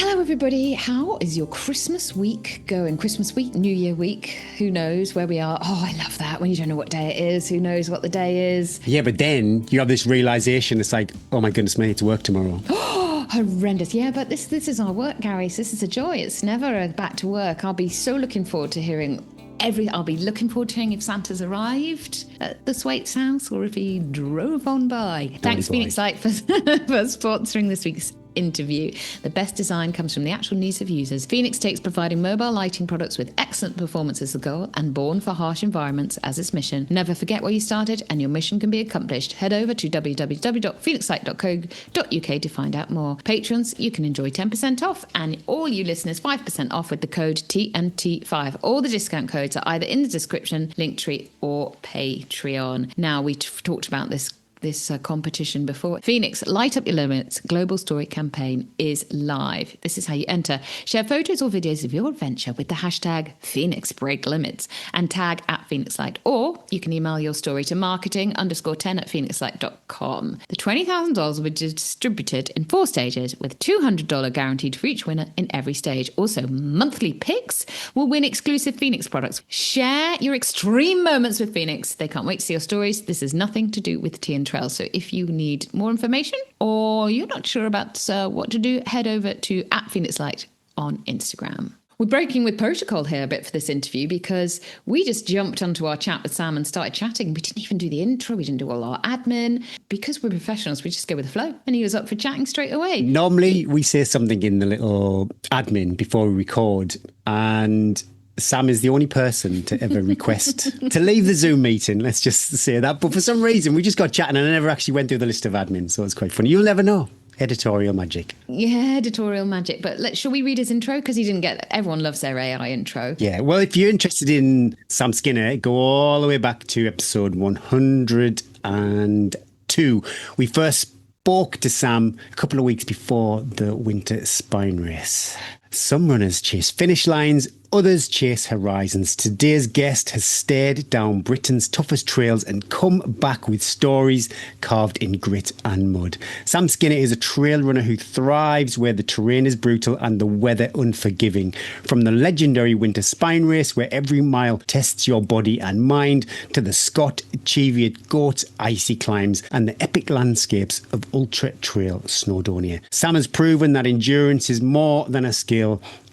Hello, everybody. How is your Christmas week going? Christmas week, New Year week. Who knows where we are? Oh, I love that. When you don't know what day it is, who knows what the day is? Yeah, but then you have this realization. It's like, oh my goodness me, it's work tomorrow. Horrendous. Yeah, but this is our work, Gary. So this is a joy. It's never a back to work. I'll be so looking forward to hearing I'll be looking forward to hearing if Santa's arrived at the Swaits house or if he drove on by. Thanks, Phoenix Light, for sponsoring this week's interview. The best design comes from the actual needs of users. Phoenix takes providing mobile lighting products with excellent performance as the goal and born for harsh environments as its mission. Never forget where you started and your mission can be accomplished. Head over to www.phoenixlight.co.uk to find out more. Patrons, you can enjoy 10% off and all you listeners 5% off with the code TNT5. All the discount codes are either in the description, Linktree or Patreon. Now, we talked about this competition before. Phoenix Light Up Your Limits Global Story campaign is live. This is how you enter. Share photos or videos of your adventure with the hashtag Phoenix Break Limits and tag at Phoenix Light, or you can email your story to marketing_10@phoenixlight.com. The $20,000 will be distributed in 4 stages with $200 guaranteed for each winner in every stage. Also, monthly picks will win exclusive Phoenix products. Share your extreme moments with Phoenix. They can't wait to see your stories. This has nothing to do with TNT. So if you need more information or you're not sure about what to do, head over to @PhoenixLight on Instagram. We're breaking with protocol here a bit for this interview because we just jumped onto our chat with Sam and started chatting. We didn't even do the intro. We didn't do all our admin. Because we're professionals, we just go with the flow. And he was up for chatting straight away. Normally, we say something in the little admin before we record, and Sam is the only person to ever request to leave the Zoom meeting. Let's just say that. But for some reason, we just got chatting and I never actually went through the list of admin. So it's quite funny. You'll never know. Editorial magic. Yeah, editorial magic. But shall we read his intro? Because he didn't get... Everyone loves their AI intro. Yeah. Well, if you're interested in Sam Skinner, go all the way back to episode 102. We first spoke to Sam a couple of weeks before the winter spine race. Some runners chase finish lines, others chase horizons. Today's guest has stared down Britain's toughest trails and come back with stories carved in grit and mud. Sam Skinner is a trail runner who thrives where the terrain is brutal and the weather unforgiving. From the legendary winter spine race where every mile tests your body and mind, to the Scott Cheviot Goat icy climbs and the epic landscapes of Ultra-Trail Snowdonia. Sam has proven that endurance is more than a skill.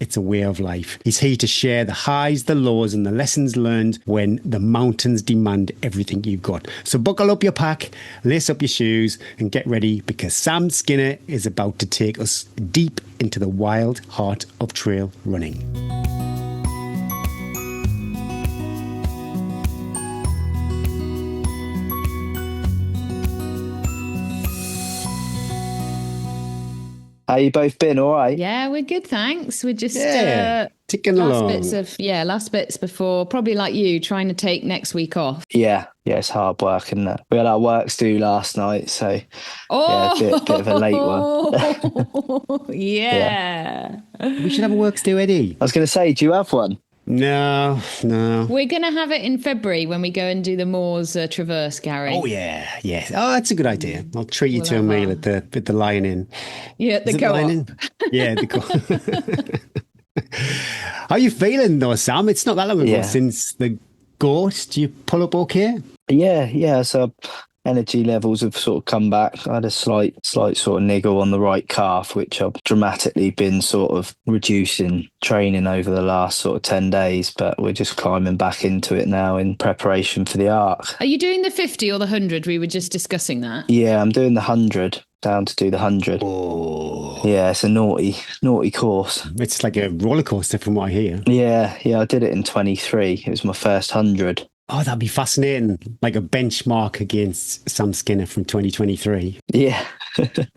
It's a way of life. He's here to share the highs, the lows, and the lessons learned when the mountains demand everything you've got. So buckle up your pack, lace up your shoes, and get ready because Sam Skinner is about to take us deep into the wild heart of trail running. How you both been? All right? Yeah, we're good, thanks. We're just ticking along. Last bits before, probably like you, trying to take next week off. Yeah, it's hard work, isn't it? We had our work to do last night, so yeah, a bit of a late one. Yeah. We should have a works do, Eddie. I was going to say, do you have one? No. We're going to have it in February when we go and do the Moors Traverse, Gary. Oh, yeah. Oh, that's a good idea. I'll treat you to a meal at the Lion Inn. Yeah, the Co-op. Yeah, the Co-op. How are you feeling, though, Sam? It's not that long ago since the Goat. Do you pull up okay? Yeah. So energy levels have sort of come back. I had a slight sort of niggle on the right calf, which I've dramatically been sort of reducing training over the last sort of 10 days, but we're just climbing back into it now in preparation for the arc. Are you doing the 50 or the 100? We were just discussing that. Yeah, I'm doing the 100, down to do the 100. Oh. Yeah, it's a naughty course. It's like a roller coaster from what I hear. Yeah, I did it in 23. It was my first 100. Oh, that'd be fascinating. Like a benchmark against Sam Skinner from 2023. Yeah.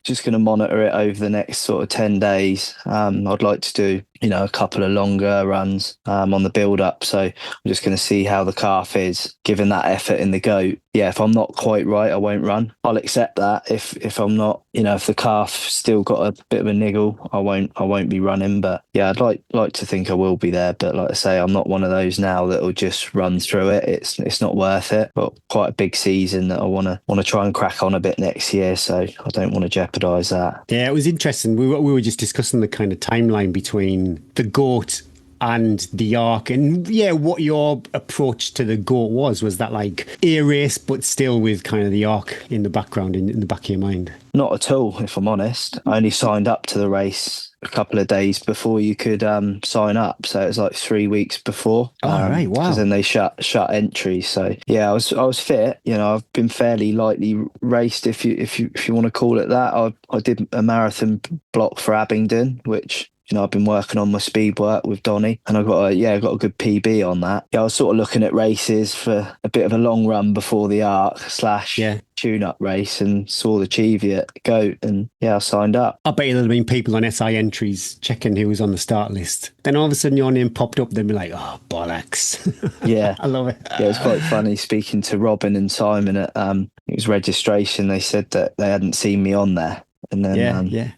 Just going to monitor it over the next sort of 10 days. I'd like to do, a couple of longer runs on the build up. So I'm just going to see how the calf is, given that effort in the goat. if I'm not quite right, I won't run. I'll accept that. If I'm not, if the calf still got a bit of a niggle, I won't be running. But yeah, I'd like to think I will be there. But like I say, I'm not one of those now that will just run through it. It's not worth it. But quite a big season that I want to try and crack on a bit next year. So I don't want to jeopardise that. Yeah, it was interesting. We were just discussing the kind of timeline between the goat and the Arc, and what your approach to the goat was that like a race but still with kind of the Arc in the background, in the back of your mind? Not at all, if I'm honest. I only signed up to the race a couple of days before you could sign up, so it was like 3 weeks before. Right, wow. Because then they shut entry. So yeah, I was fit. I've been fairly lightly raced, if you want to call it that. I did a marathon block for Abingdon, which I've been working on my speed work with Donny, and I got a good PB on that. Yeah, I was sort of looking at races for a bit of a long run before the Arc / tune-up race, and saw the Cheviot Goat, and I signed up. I bet you there'd have been people on SI entries checking who was on the start list. Then all of a sudden your name popped up, they'd be like, oh, bollocks. Yeah. I love it. Yeah, it was quite funny speaking to Robin and Simon at it was registration. They said that they hadn't seen me on there. And then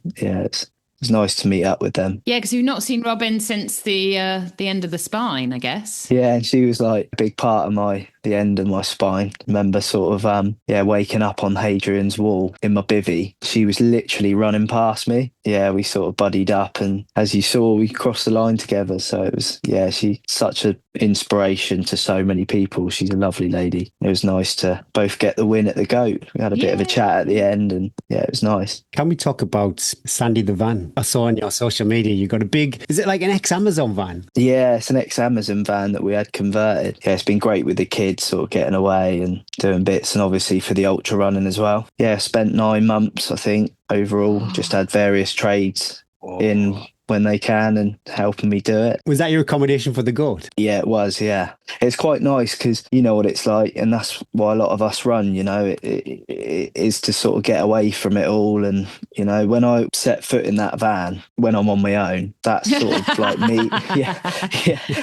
it's nice to meet up with them. Yeah, because you've not seen Robin since the end of the spine, I guess. Yeah, and she was like a big part of the end of my spine. Remember sort of waking up on Hadrian's Wall in my bivvy. She was literally running past me. Yeah, we sort of buddied up, and as you saw, we crossed the line together. So it was, she's such an inspiration to so many people. She's a lovely lady. It was nice to both get the win at the Goat. We had a bit of a chat at the end, and it was nice. Can we talk about Sandy the van? I saw on your social media you got a big, is it like an ex-Amazon van? Yeah, it's an ex-Amazon van that we had converted. Yeah, it's been great with the kids sort of getting away and doing bits, and obviously for the ultra running as well. Yeah, spent 9 months, I think, overall. Just had various trades in when they can and helping me do it. Was that your accommodation for the Goat? Yeah, it was, yeah. It's quite nice because you know what it's like, and that's why a lot of us run, it is to sort of get away from it all. And, when I set foot in that van, when I'm on my own, that's sort of like me. Yeah.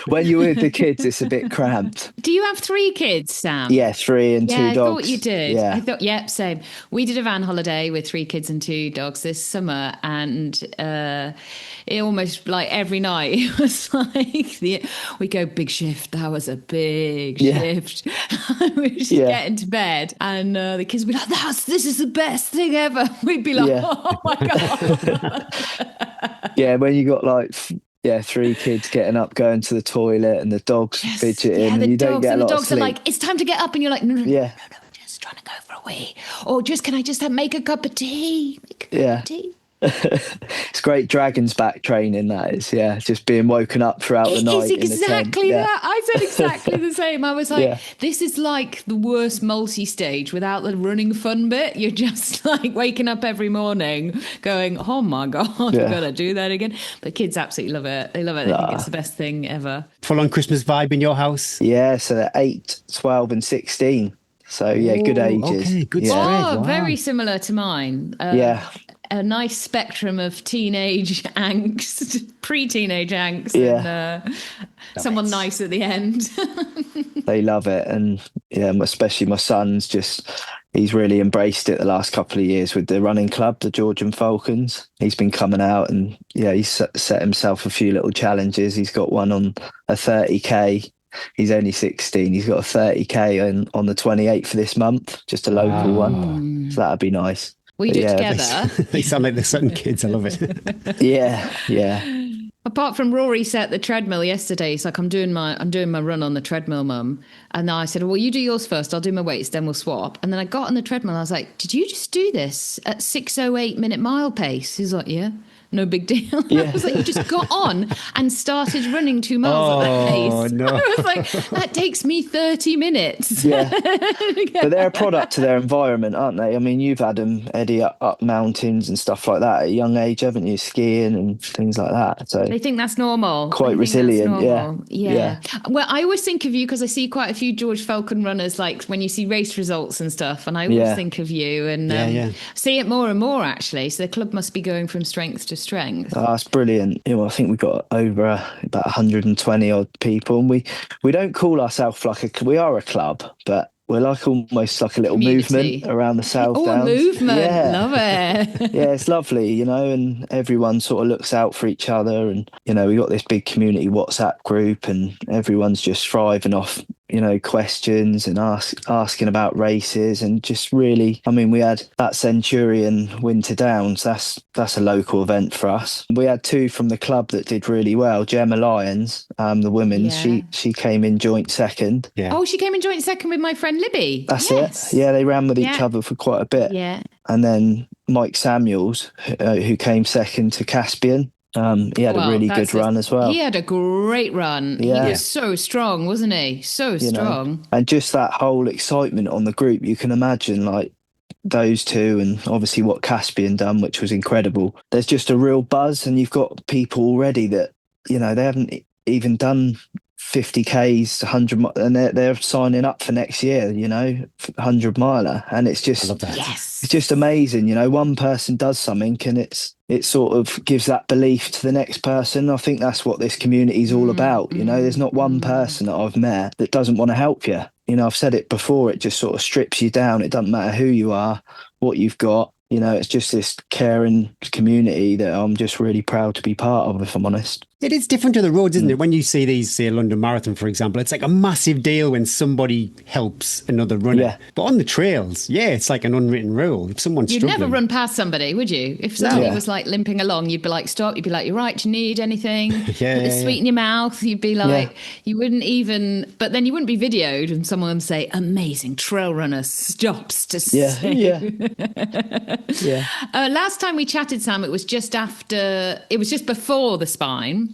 When you're with the kids, it's a bit cramped. Do you have 3 kids, Sam? Yeah, 3 and 2 dogs. I thought you did. Yeah. I thought, same. We did a van holiday with 3 kids and 2 dogs this summer, and it almost like every night it was like we go big shift. That was a big shift. We just get into bed, and the kids would be like, this is the best thing ever. We'd be like, oh my god. Yeah, when you got like 3 kids getting up, going to the toilet, and the dogs fidgeting, and you don't get a lot of sleep. The dogs are like, it's time to get up, and you're like, no, just trying to go for a wee, or just can I just make a cup of tea? It's great dragon's back training, that is. Just being woken up throughout the night. It's exactly that. I said exactly the same. I was like, this is like the worst multi-stage without the running fun bit. You're just like waking up every morning going, oh my god, I've got to do that again. But kids absolutely love it. They love it. They think it's the best thing ever. Full on Christmas vibe in your house? Yeah, so they're 8, 12 and 16. So good ages. Okay, good spread. Wow. Very similar to mine. A nice spectrum of teenage angst, pre-teenage angst, and someone nice at the end. They love it, and especially my son's he's really embraced it the last couple of years with the running club, the Georgian Falcons. He's been coming out, and he's set himself a few little challenges. He's got one on a 30k. He's only 16. He's got a 30k on the 28th of this month, just a local one. So that'd be nice. We do together. They sound like the Sutton kids. I love it. Yeah. Apart from Rory set the treadmill yesterday, it's like I'm doing my run on the treadmill, Mum. And I said, well, you do yours first. I'll do my weights, then we'll swap. And then I got on the treadmill. I was like, did you just do this at 6:08 minute mile pace? He's like, yeah. No big deal. I was like, you just got on and started running 2 miles at that pace. Oh, no. I was like, that takes me 30 minutes. Yeah. But they're a product to their environment, aren't they? I mean, you've had them, Eddie, up mountains and stuff like that at a young age, haven't you? Skiing and things like that. So they think that's normal. Quite resilient, yeah. Well, I always think of you because I see quite a few George Falcon runners, like when you see race results and stuff, and I always think of you and see it more and more, actually. So the club must be going from strength to strength. Oh, that's brilliant. I think we've got over about 120 odd people, and we don't call ourselves we are a club, but we're like almost like a little Community. movement around the South Oh, a Downs. movement. Yeah. Love it. Yeah, it's lovely, you know, and everyone sort of looks out for each other. And, you know, we got this big community WhatsApp group and everyone's just thriving off, you know, questions and asking about races. And just really, I mean, we had that Centurion Winter Downs. That's a local event for us. We had two from the club that did really well. Gemma Lyons, the women's, Yeah. she came in joint second. Yeah. Oh, she came in joint second with my friend Libby. That's Yes. it. Yeah, they ran with each Yeah. other for quite a bit. Yeah. And then Mike Samuels, who came second to Caspian, he had a Well, really that's good run as well. He had a great run. Yeah. He was so strong, wasn't he? So You know, strong. and just that whole excitement on the group, you can imagine like those two and obviously what Caspian done, which was incredible. There's just a real buzz, and you've got people already that, you know, they haven't even done 50Ks, 100, and they're signing up for next year, you know, 100 miler. And it's I just, love that. Yes. it's just amazing, you know, one person does something and it sort of gives that belief to the next person. I think that's what this community is all about. You know, there's not one person that I've met that doesn't want to help you. You know, I've said it before, it just sort of strips you down. It doesn't matter who you are, what you've got. You know, it's just this caring community that I'm just really proud to be part of, if I'm honest. It is different to the roads, isn't it? When you see these, say, London Marathon, for example, it's like a massive deal when somebody helps another runner. Yeah. But on the trails, yeah, it's like an unwritten rule. If someone's You'd struggling, never run past somebody, would you? If somebody Yeah. was like limping along, you'd be like, stop. You'd be like, you're right. Do you need anything? Yeah, Put a yeah, sweet in your mouth. You'd be like, Yeah. you wouldn't even, but then you wouldn't be videoed and someone would say, amazing trail runner stops to Yeah, say. yeah. Last time we chatted, Sam, it was just before the spine.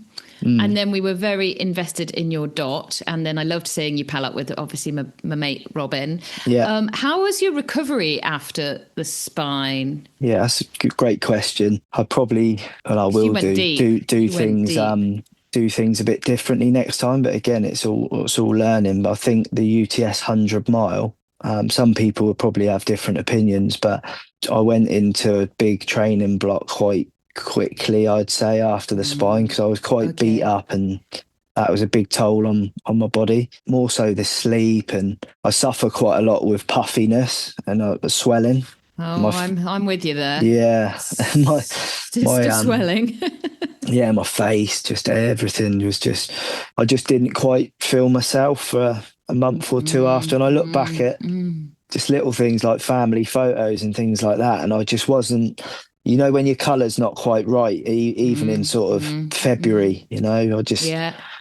And then we were very invested in your dot. And then I loved seeing you pal up with, obviously, my mate, Robin. Yeah. How was your recovery after the spine? Yeah, that's a great question. I probably, and I You will went deep. do You went things, deep. do things a bit differently next time. But again, it's all learning. But I think the UTS 100 mile, some people would probably have different opinions, but I went into a big training block quite quickly, I'd say, after the spine, because I was quite beat up, and that was a big toll on my body. More so the sleep, and I suffer quite a lot with puffiness and swelling. Oh, I'm with you there. Yeah, my swelling. yeah, my face, just everything was just, I just didn't quite feel myself for a month or two after. And I look back at just little things like family photos and things like that, and I just wasn't, you know, when your colour's not quite right, even in sort of February, you know, I just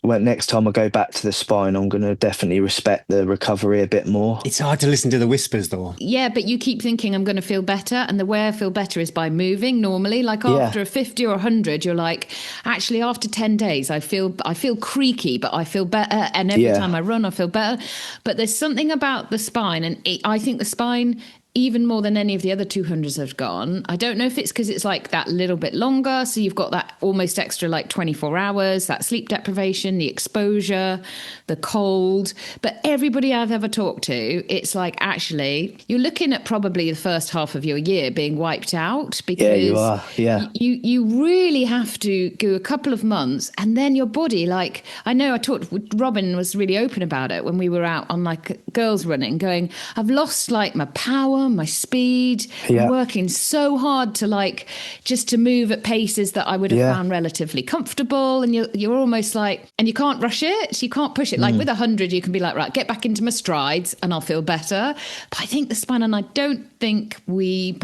when next time I go back to the spine, I'm going to definitely respect the recovery a bit more. it's hard to listen to the whispers, though. Yeah, but you keep thinking I'm going to feel better. And the way I feel better is by moving normally. Like after a 50 or 100, you're like, actually, after 10 days, I feel creaky, but I feel better. And every time I run, I feel better. But there's something about the spine. And I think the spine, even more than any of the other 200s have gone. I don't know if it's because it's like that little bit longer. So you've got that almost extra like 24 hours, that sleep deprivation, the exposure, the cold. But everybody I've ever talked to, it's like, actually, you're looking at probably the first half of your year being wiped out because you are. Yeah. you really have to go a couple of months, and then your body, like, I know I talked, Robin was really open about it when we were out on like girls running, going, I've lost like my power, my speed. I'm working so hard to like just to move at paces that I would have found relatively comfortable, and you're almost like, and you can't rush it, you can't push it. Like with 100 you can be like, right, get back into my strides and I'll feel better. But I think the spine, and I don't think we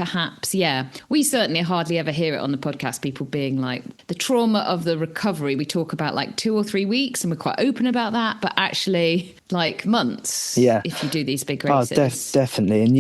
certainly hardly ever hear it on the podcast, people being like, the trauma of the recovery, we talk about like 2 or 3 weeks, and we're quite open about that, but actually like months if you do these big races. Definitely. And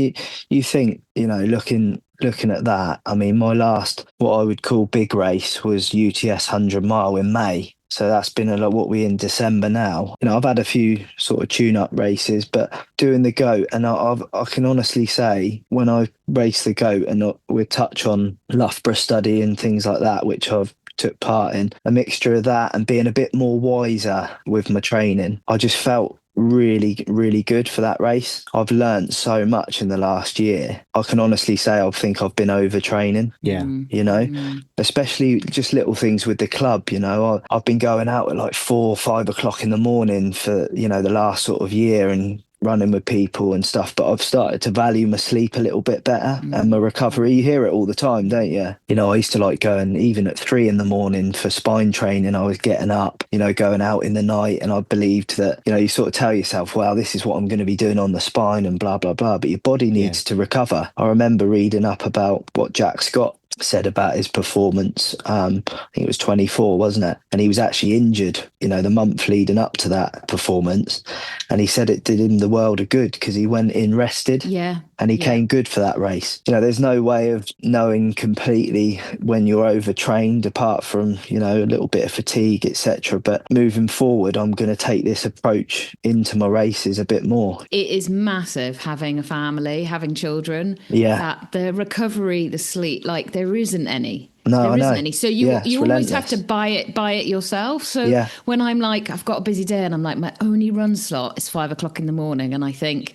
you think, you know, looking at that, I mean, my last, what I would call big race was UTS 100 mile in May. So that's been a lot, what we in December now. You know, I've had a few sort of tune-up races, but doing the GOAT, and I can honestly say, when I race the GOAT, and we touch on Loughborough study and things like that, which I've took part in, a mixture of that and being a bit more wiser with my training, I just felt really, really good for that race. I've learned so much in the last year. I can honestly say I think I've been overtraining. Yeah. You know, especially just little things with the club. You know, I've been going out at like 4 or 5 o'clock in the morning for, you know, the last sort of year, and running with people and stuff, but I've started to value my sleep a little bit better and my recovery. You hear it all the time, don't you? You know, I used to like going even at 3 a.m. for spine training. I was getting up, you know, going out in the night, and I believed that, you know, you sort of tell yourself, wow, this is what I'm going to be doing on the spine and blah, blah, blah. But your body needs to recover. I remember reading up about what Jack Scott said about his performance. I think it was 24, wasn't it? And he was actually injured, you know, the month leading up to that performance. And he said it did him the world of good because he went in rested. Yeah. And he came good for that race. You know, there's no way of knowing completely when you're overtrained apart from, you know, a little bit of fatigue, etc. But moving forward, I'm going to take this approach into my races a bit more. It is massive having a family, having children. Yeah. That the recovery, the sleep, like there isn't any. No, there I know. isn't any. So you almost relentless. have to buy it yourself. So when I'm like, I've got a busy day and I'm like, my only run slot is 5 o'clock in the morning, and I think,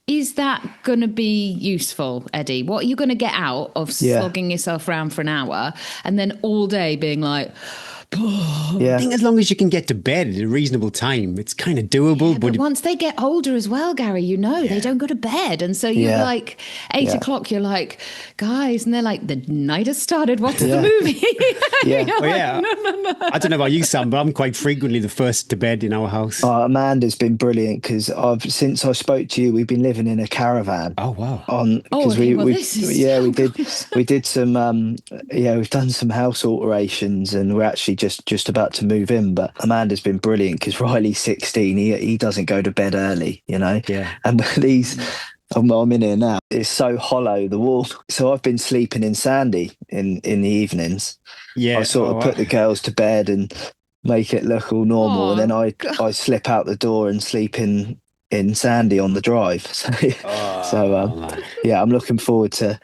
is that going to be useful, Eddie? What are you going to get out of slogging yourself around for an hour and then all day being like, I think as long as you can get to bed at a reasonable time, it's kind of doable. Yeah, but once they get older as well, Gary, you know, they don't go to bed. And so you're like 8 o'clock, you're like, guys, and they're like, the night has started. What's the movie? No. I don't know about you, Sam, but I'm quite frequently the first to bed in our house. Amanda's been brilliant because since I spoke to you, we've been living in a caravan. Oh, wow. We did some, we've done some house alterations and we're actually just about to move in. But Amanda's been brilliant because Riley's 16. He doesn't go to bed early, you know. Yeah. And I'm in here now. It's so hollow, the wall. So I've been sleeping in Sandy in the evenings. Yeah. I sort of put the girls to bed and make it look all normal, and then I slip out the door and sleep in Sandy on the drive. I'm looking forward to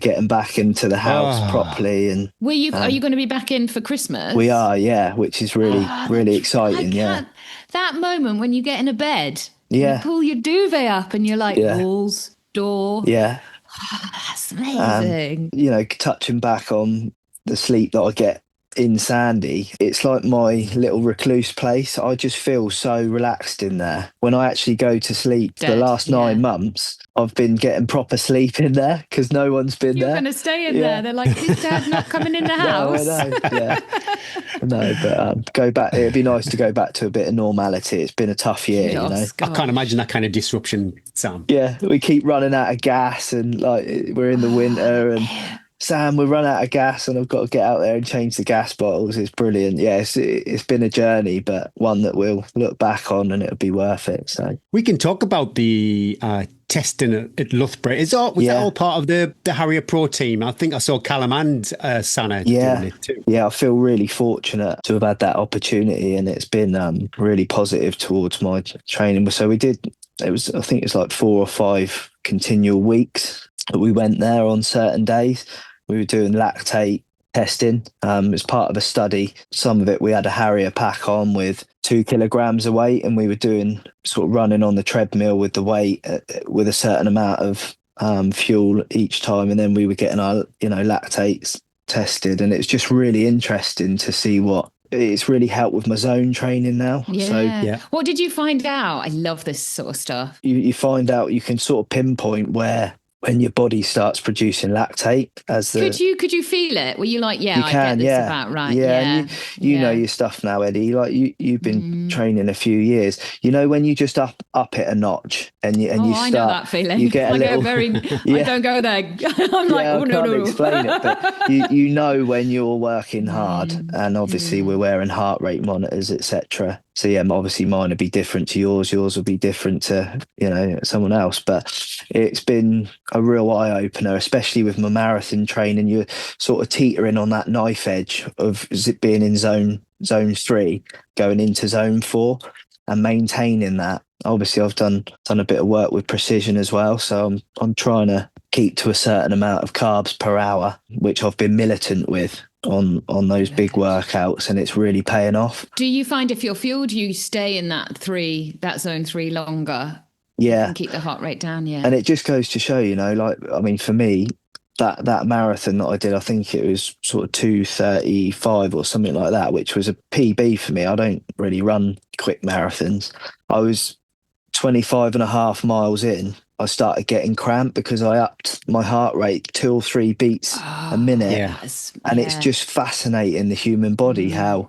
getting back into the house properly. And are you going to be back in for Christmas? We are, which is really exciting. That moment when you get in a bed, you pull your duvet up and you're like, walls, door. That's amazing. You know, touching back on the sleep that I get in Sandy, it's like my little recluse place. I just feel so relaxed in there. When I actually go to sleep, the last 9 months, I've been getting proper sleep in there because no one's been there. You're going to stay in there. They're like, is Dad not coming in the house? But go back. It'd be nice to go back to a bit of normality. It's been a tough year, you know. I can't imagine that kind of disruption, Sam. Yeah, we keep running out of gas and like we're in the winter and Sam, we run out of gas and I've got to get out there and change the gas bottles. It's brilliant. Yes, it's been a journey, but one that we'll look back on and it'll be worth it. So we can talk about the testing at Loughborough. Was that all part of the Harrier Pro team? I think I saw Callum and Sana doing it too. Yeah, I feel really fortunate to have had that opportunity, and it's been really positive towards my training. So I think it was like 4 or 5 continual weeks that we went there on certain days. We were doing lactate testing as part of a study. Some of it we had a Harrier pack on with 2 kilograms of weight, and we were doing sort of running on the treadmill with the weight with a certain amount of fuel each time, and then we were getting our lactates tested, and it's just really interesting to see what it's really helped with my zone training now. What did you find out? I love this sort of stuff. You find out you can sort of pinpoint when your body starts producing lactate could you feel it? Were you like, I get this about right? And you know your stuff now, Eddie. Like you've been training a few years. You know when you just up it a notch and you start. I know that feeling. You get a little. I don't go there. I'm like, I no. can't explain it, but you know when you're working hard, and obviously we're wearing heart rate monitors, etc. So obviously mine will be different to yours. Yours will be different to someone else. But it's been a real eye opener, especially with my marathon training. You're sort of teetering on that knife edge of being in zone 3, going into zone 4, and maintaining that. Obviously, I've done a bit of work with precision as well, so I'm trying to keep to a certain amount of carbs per hour, which I've been militant with on those big workouts, and it's really paying off. Do you find if you're fueled, you stay in that zone 3 longer? Yeah, and keep the heart rate down. Yeah, and it just goes to show, for me, that marathon that I did, I think it was sort of 2:35 or something like that, which was a PB for me. I don't really run quick marathons. I was 25 and a half miles in, I started getting cramp because I upped my heart rate 2 or 3 beats a minute. Yeah. And it's just fascinating, the human body, how,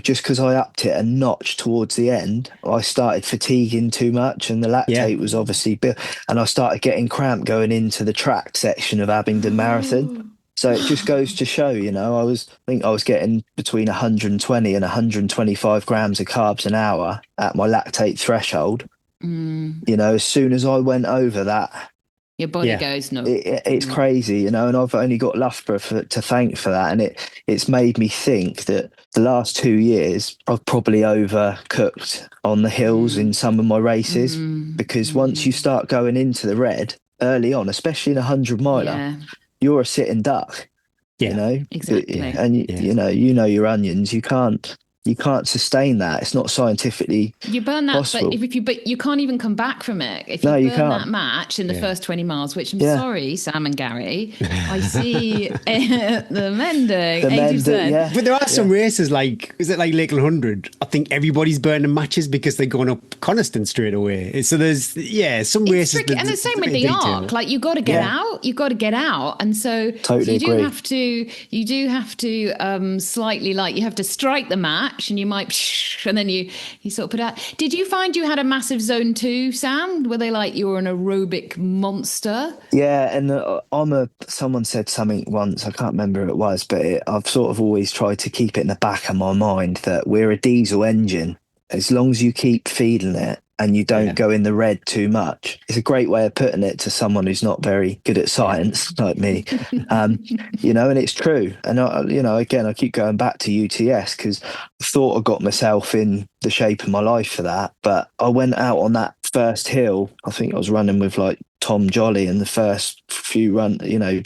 just because I upped it a notch towards the end, I started fatiguing too much and the lactate was obviously built. And I started getting cramp going into the track section of Abingdon Marathon. So it just goes to show, I think I was getting between 120 and 125 grams of carbs an hour at my lactate threshold. As soon as I went over that, your body goes no. It's crazy, and I've only got Loughborough to thank for that. And it's made me think that the last 2 years I've probably overcooked on the hills in some of my races, because once you start going into the red early on, especially in a 100-miler, you're a sitting duck. Exactly. And you know your onions. You can't sustain that. It's not scientifically you burn that possible. But you can't even come back from it if you burn that match in the first 20 miles, which I'm sorry, Sam and Gary, I see the mending 80%. But there are some races, like, is it like Lake 100? I think everybody's burning matches because they're going up Coniston straight away. So there's some races. Tricky. And the same with the arc, like you got to get out, and so you do have to slightly, like, you have to strike the match. And you might, and then you sort of put out. Did you find you had a massive zone 2, Sam? Were they like you were an aerobic monster? Yeah, and someone said something once, I can't remember who it was, but I've sort of always tried to keep it in the back of my mind that we're a diesel engine. As long as you keep feeding it and you don't go in the red too much. It's a great way of putting it to someone who's not very good at science like me. And it's true. And again, I keep going back to UTS because I thought I got myself in the shape of my life for that. But I went out on that first hill. I think I was running with like Tom Jolly in the first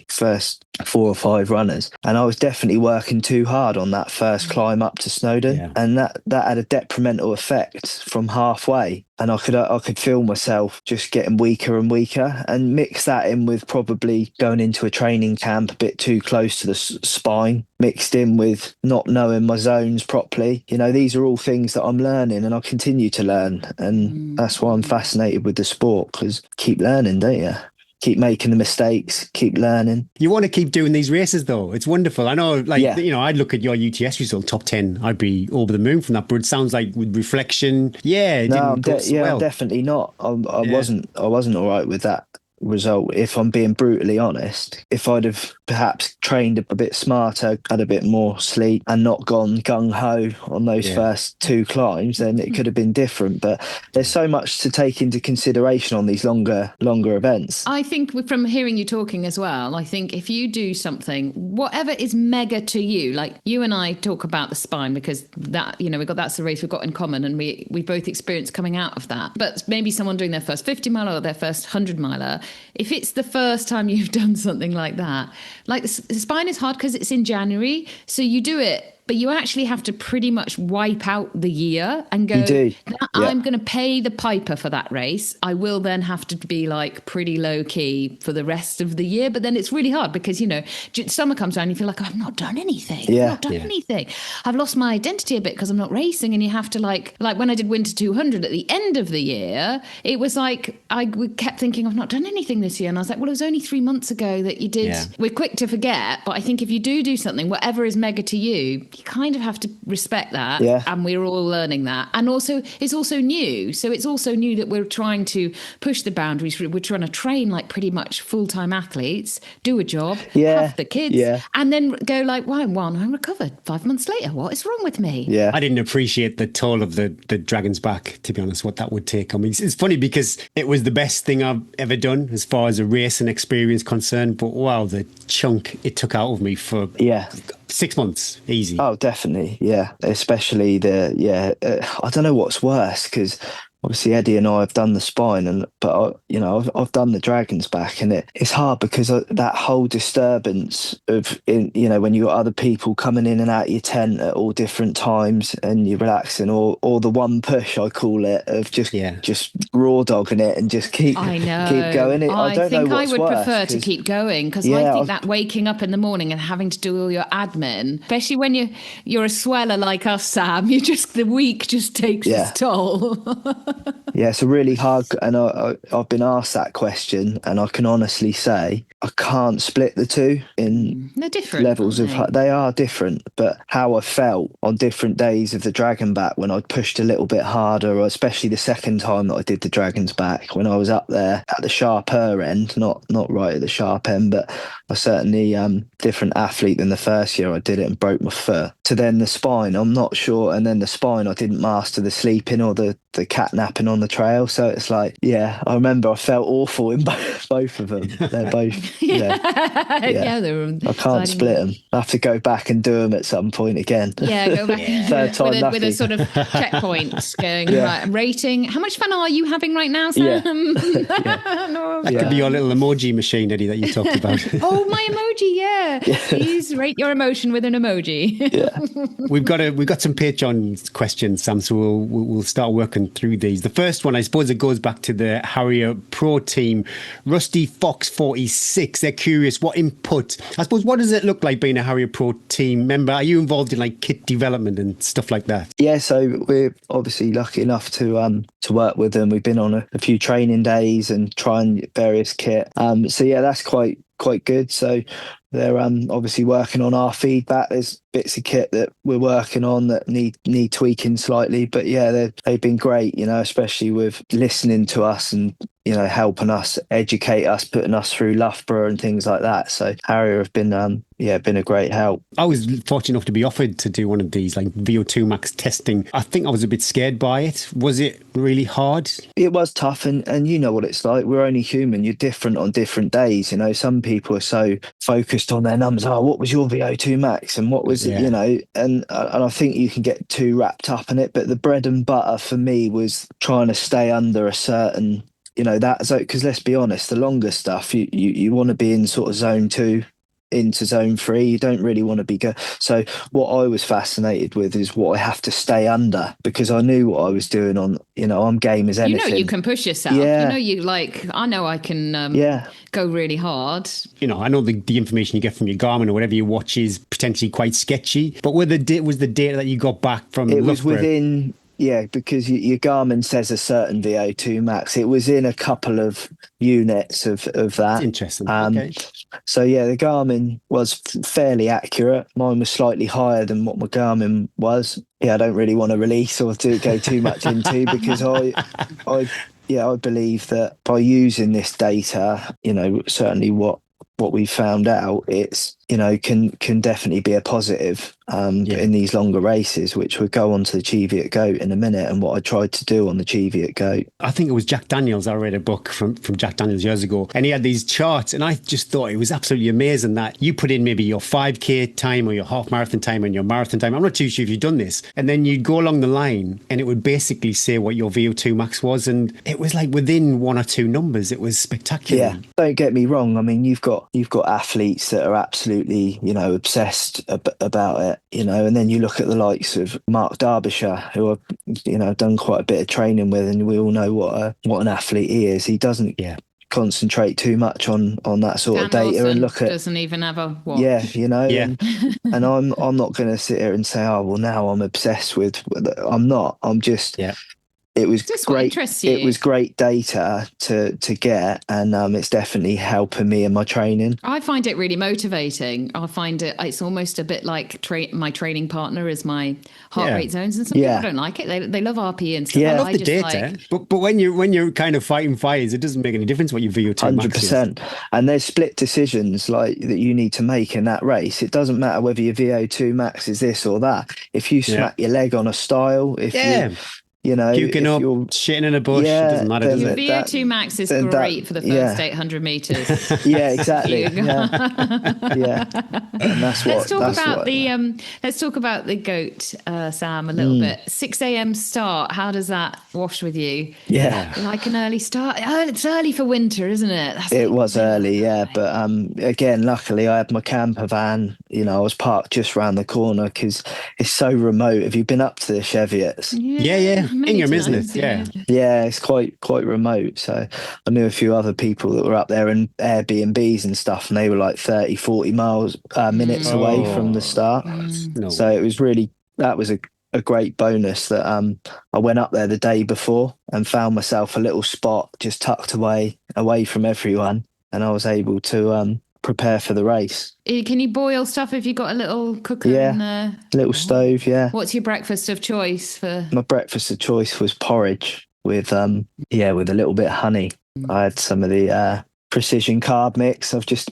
first 4 or 5 runners. And I was definitely working too hard on that first climb up to Snowdon. Yeah. And that had a detrimental effect from halfway. And I could feel myself just getting weaker and weaker, and mix that in with probably going into a training camp a bit too close to the spine, mixed in with not knowing my zones properly. These are all things that I'm learning and I continue to learn. And that's why I'm fascinated with the sport, because keep learning, don't you? Keep making the mistakes, keep learning. You want to keep doing these races, though. It's wonderful. I know, I'd look at your UTS result, top 10. I'd be over the moon from that. But it sounds like with reflection, I'm definitely not. I wasn't all right with that result, if I'm being brutally honest. If I'd have perhaps trained a bit smarter, had a bit more sleep, and not gone gung-ho on those first 2 climbs, then it could have been different. But there's so much to take into consideration on these longer events. I think from hearing you talking as well, I think if you do something, whatever is mega to you, like you and I talk about the spine because that, that's the race we've got in common, and we both experienced coming out of that. But maybe someone doing their first 50 miler or their first 100 miler, if it's the first time you've done something like that, like the spine is hard because it's in January, so you do it, but you actually have to pretty much wipe out the year and go, I'm going to pay the piper for that race. I will then have to be like pretty low key for the rest of the year. But then it's really hard because, summer comes around and you feel like, I've not done anything. I've not done anything. I've lost my identity a bit because I'm not racing. And you have to like when I did Winter 200 at the end of the year, it was like, I kept thinking, I've not done anything this year. And I was like, well, it was only 3 months ago that you did. Yeah. We're quick to forget. But I think if you do something, whatever is mega to you, you kind of have to respect that. Yeah. And we're all learning that. And also, it's also new. So it's also new that we're trying to push the boundaries. We're trying to train like pretty much full-time athletes, do a job, have the kids, and then go like, I'm recovered 5 months later. What is wrong with me? Yeah. I didn't appreciate the toll of the Dragon's Back, to be honest, what that would take on me. It's funny because it was the best thing I've ever done as far as a racing experience concerned. But wow, the chunk it took out of me for 6 months, easy. Oh, definitely, yeah. Especially I don't know what's worse, because obviously Eddie and I have done the spine, but I've done the Dragon's Back, and it's hard because that whole disturbance of when you got other people coming in and out of your tent at all different times, and you're relaxing, or the one push, I call it, of just raw dogging it and just keep going. I don't know what's I would worse, prefer to keep going, because I think that waking up in the morning and having to do all your admin, especially when you're a sweller like us, Sam, the week just takes its toll. Yeah, it's a really hard, and I've been asked that question, and I can honestly say I can't split the two in They're different levels of. aren't They are different, but how I felt on different days of the Dragon Back when I pushed a little bit harder, or especially the second time that I did the Dragon's Back when I was up there at the sharper end, not right at the sharp end, but I certainly different athlete than the first year I did it and broke my foot. To then the spine, I'm not sure, and then the spine I didn't master the sleeping or the cat napping on the trail. So it's like, yeah, I remember I felt awful in both of them. They're both, yeah. I can't split them. I have to go back and do them at some point again. Yeah, go back and Third time lucky. With a sort of checkpoint going, right, rating. How much fun are you having right now, Sam? That could be your little emoji machine, Eddie, that you talked about. Oh, my emoji, yeah. Please rate your emotion with an emoji. We've got some Patreon questions, Sam, so we'll start working through these. The first one, I suppose, it goes back to the Harrier Pro team. Rusty Fox 46. They're curious what input. I suppose, what does it look like being a Harrier Pro team member? Are you involved in like kit development and stuff like that? Yeah, so we're obviously lucky enough to work with them. We've been on a few training days and trying various kit. So yeah, that's quite good. So they're obviously working on our feedback. There's bits of kit that we're working on that need tweaking slightly, but yeah, they've been great, especially with listening to us and helping us, educate us, putting us through Loughborough and things like that. So Harrier have been been a great help. I was fortunate enough to be offered to do one of these like VO2 max testing. I think I was a bit scared by it. Was it really hard? It was tough, and you know what it's like. We're only human. You're different on different days. Some people are so focused on their numbers. Oh, what was your VO2 max and what was it? And I think you can get too wrapped up in it. But the bread and butter for me was trying to stay under a certain, that zone. Because let's be honest, the longer stuff you want to be in sort of zone 2 into zone 3. You don't really want to be so what I was fascinated with is what I have to stay under, because I knew what I was doing on, I'm game as anything. You can push yourself. I know I can go really hard. I know the information you get from your Garmin or whatever you watch is potentially quite sketchy, but was the data that you got back from it was within. Yeah, because your Garmin says a certain VO2 max. It was in a couple of units of that. That's interesting. Okay. So yeah, the Garmin was fairly accurate. Mine was slightly higher than what my Garmin was. Yeah, I don't really want to release or to go too much into because I believe that by using this data, certainly what we found out, it's can definitely be a positive in these longer races, which would go on to the Cheviot Goat in a minute, and what I tried to do on the Cheviot Goat. I think it was Jack Daniels. I read a book from Jack Daniels years ago, and he had these charts, and I just thought it was absolutely amazing that you put in maybe your 5K time or your half marathon time and your marathon time. I'm not too sure if you've done this, and then you'd go along the line and it would basically say what your VO2 max was, and it was like within one or two numbers. It was spectacular. Yeah, don't get me wrong. I mean, you've got athletes that are absolutely obsessed about it, and then you look at the likes of Mark Derbyshire, who I've done quite a bit of training with, and we all know what an athlete he is. He doesn't concentrate too much on that sort Dan of data Wilson and look at doesn't even have a watch. And I'm not going to sit here and say, oh well, now I'm obsessed with. I'm not. I'm just. It was great. It was great data to get, and it's definitely helping me in my training. I find it really motivating. I find it's almost a bit like my training partner is my heart rate zones, and some people don't like it. They love RPE and stuff. I love the data, but when you're kind of fighting fires, it doesn't make any difference what your VO2 max is. 100%. And there's split decisions like that you need to make in that race. It doesn't matter whether your VO2 max is this or that. If you smack your leg on a style, puking up, shitting in a bush, it doesn't matter, does it? VO2 max is great for the first 800 meters. Yeah, exactly. And that's what. Let's talk about the goat, Sam, a little bit. 6 a.m. start. How does that wash with you? Yeah, like an early start. Oh, it's early for winter, isn't it? It was early, yeah. But again, luckily, I had my camper van. I was parked just round the corner because it's so remote. Have you been up to the Cheviots? Yeah. Ingham, isn't it? Yeah, it's quite remote. So I knew a few other people that were up there in Airbnbs and stuff, and they were like 30, 40 minutes away from the start. So it was really, that was a a great bonus that I went up there the day before and found myself a little spot just tucked away from everyone, and I was able to prepare for the race. Can you boil stuff if you got a little cooker in there? Little stove, yeah. What's your breakfast of choice for? My breakfast of choice was porridge with with a little bit of honey. I had some of the precision carb mix. I've just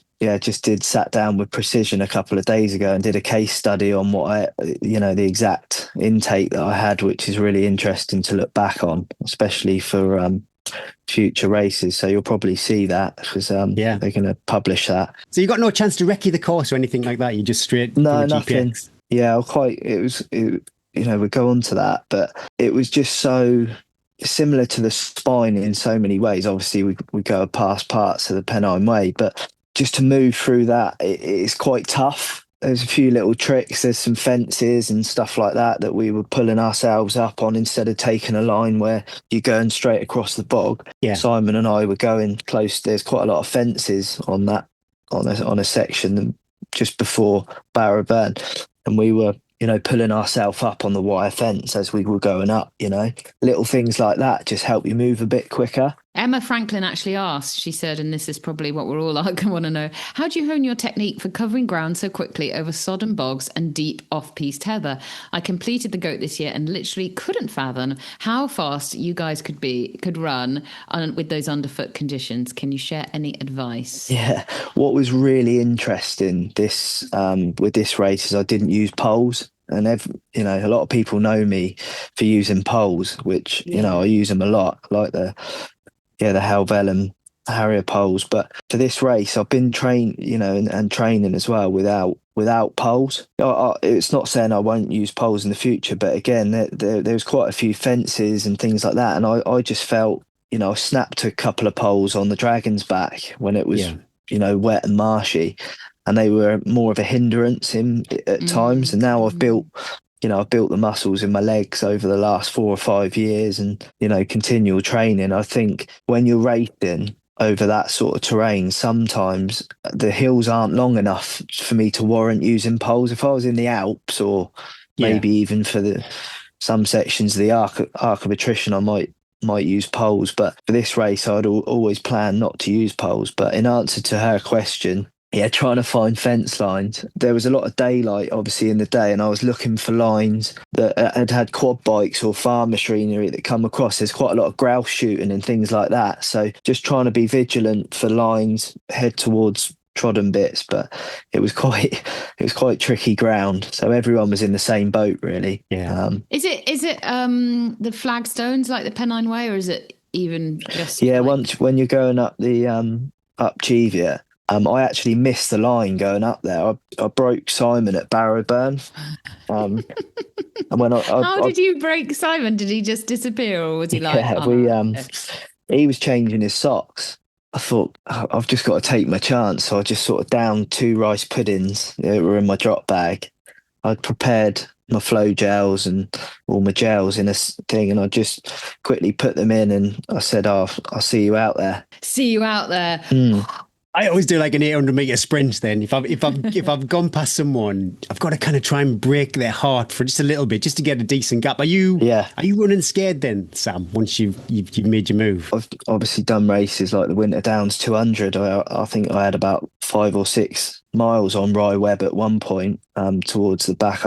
sat down with Precision a couple of days ago and did a case study on what the exact intake that I had, which is really interesting to look back on, especially for future races. So you'll probably see that because they're going to publish that. So you got no chance to recce the course or anything like that? You just straight no, from the nothing. GPX? Yeah, we'll go on to that, but it was just so similar to the spine in so many ways. Obviously, we go past parts of the Pennine Way, but just to move through that, it's quite tough. There's a few little tricks. There's some fences and stuff like that we were pulling ourselves up on instead of taking a line where you're going straight across the bog. Yeah. Simon and I were going close. There's quite a lot of fences on that, on a section just before Barrow Burn. And we were, pulling ourselves up on the wire fence as we were going up, little things like that just help you move a bit quicker. Emma Franklin actually asked, she said, and this is probably what we're all going to want to know, how do you hone your technique for covering ground so quickly over sodden bogs and deep off-piste heather? I completed the Goat this year and literally couldn't fathom how fast you guys could run with those underfoot conditions. Can you share any advice? Yeah, what was really interesting with this race is I didn't use poles. And a lot of people know me for using poles, which I use them a lot, like the Helvellyn Harrier poles. But for this race, I've been trained, and training as well without poles. It's not saying I won't use poles in the future, but again, there's quite a few fences and things like that, and I just felt, I snapped a couple of poles on the Dragon's Back when it was wet and marshy, and they were more of a hindrance at times. And now I've built the muscles in my legs over the last 4 or 5 years and, continual training. I think when you're racing over that sort of terrain, sometimes the hills aren't long enough for me to warrant using poles. If I was in the Alps or maybe even for some sections of the Arc of Attrition, I might use poles. But for this race, I'd always plan not to use poles. But in answer to her question, trying to find fence lines. There was a lot of daylight, obviously, in the day, and I was looking for lines that had quad bikes or farm machinery that come across. There's quite a lot of grouse shooting and things like that. So just trying to be vigilant for lines, head towards trodden bits, but it was quite tricky ground. So everyone was in the same boat, really. Yeah. Is it the flagstones like the Pennine Way, or is it even just? Yeah, when you're going up the up Cheviot. I actually missed the line going up there. I broke Simon at Barrow Burn. And when how did you break Simon? Did he just disappear, or was he like? Yeah, he was changing his socks. I thought, I've just got to take my chance. So I just sort of downed 2 rice puddings that were in my drop bag. I'd prepared my flow gels and all my gels in a thing, and I just quickly put them in, and I said, I'll see you out there. See you out there. I always do like an 800-meter sprint. Then, if I've gone past someone, I've got to kind of try and break their heart for just a little bit, just to get a decent gap. Are you running scared then, Sam? Once you've made your move, I've obviously done races like the Winter Downs 200. I think I had about 5 or 6 miles on Rye Webb at one point towards the back.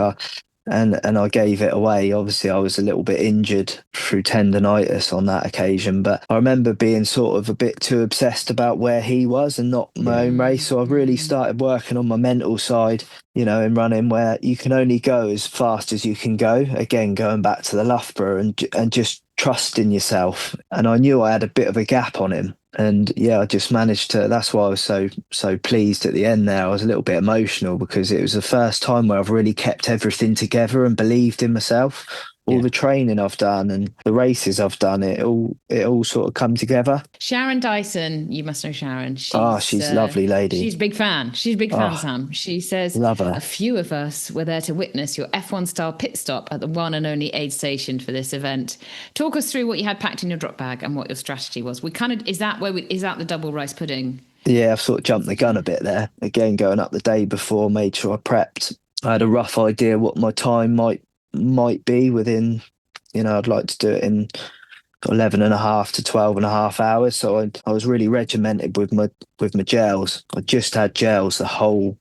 And I gave it away. Obviously, I was a little bit injured through tendonitis on that occasion, but I remember being sort of a bit too obsessed about where he was and not my own race. So I've really started working on my mental side, in running, where you can only go as fast as you can go. Again, going back to the Loughborough and just trusting yourself. And I knew I had a bit of a gap on him. And I just managed to. That's why I was so pleased at the end there. I was a little bit emotional because it was the first time where I've really kept everything together and believed in myself. All the training I've done and the races I've done, it all sort of come together. Sharon Dyson, you must know Sharon. She's a lovely lady. She's a big fan. She's a big fan, Sam. She says, love her. A few of us were there to witness your F1 style pit stop at the one and only aid station for this event. Talk us through what you had packed in your drop bag and what your strategy was. Is that the double rice pudding? Yeah, I've sort of jumped the gun a bit there. Again, going up the day before, made sure I prepped. I had a rough idea what my time might might be within, I'd like to do it in 11 and a half to 12 and a half hours. So I was really regimented with my gels. I just had gels the whole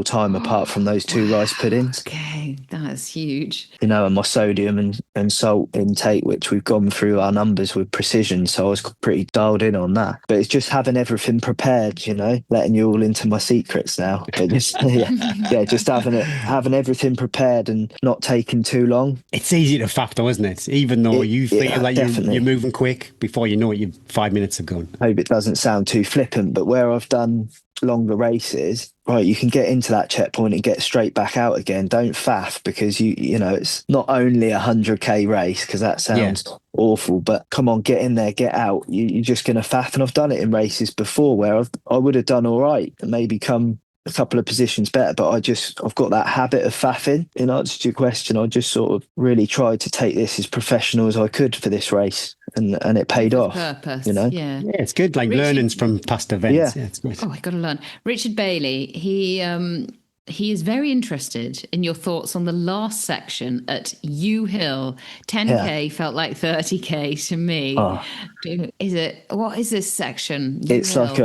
time, apart from those 2 rice puddings. Okay, that's huge. And my sodium and salt intake, which we've gone through our numbers with precision. So I was pretty dialed in on that. But it's just having everything prepared, letting you all into my secrets now. But just, just having everything prepared and not taking too long. It's easy to faff though, isn't it? Even though you feel like you're moving quick, before you know it, you're 5 minutes have gone. I hope it doesn't sound too flippant, but where I've done longer races, right, you can get into that checkpoint and get straight back out again. Don't faff, because it's not only 100k race, because that sounds awful, but come on, get in there, get out. You're just going to faff. And I've done it in races before where I would have done all right and maybe come a couple of positions better, but I've got that habit of faffing. In answer to your question, I just sort of really tried to take this as professional as I could for this race, and it paid off. Purpose, Yeah, it's good, like learnings from past events. Yeah, it's great. Oh, I got to learn. Richard Bailey, he is very interested in your thoughts on the last section at U Hill. 10k felt like 30k to me. What is this section? It's like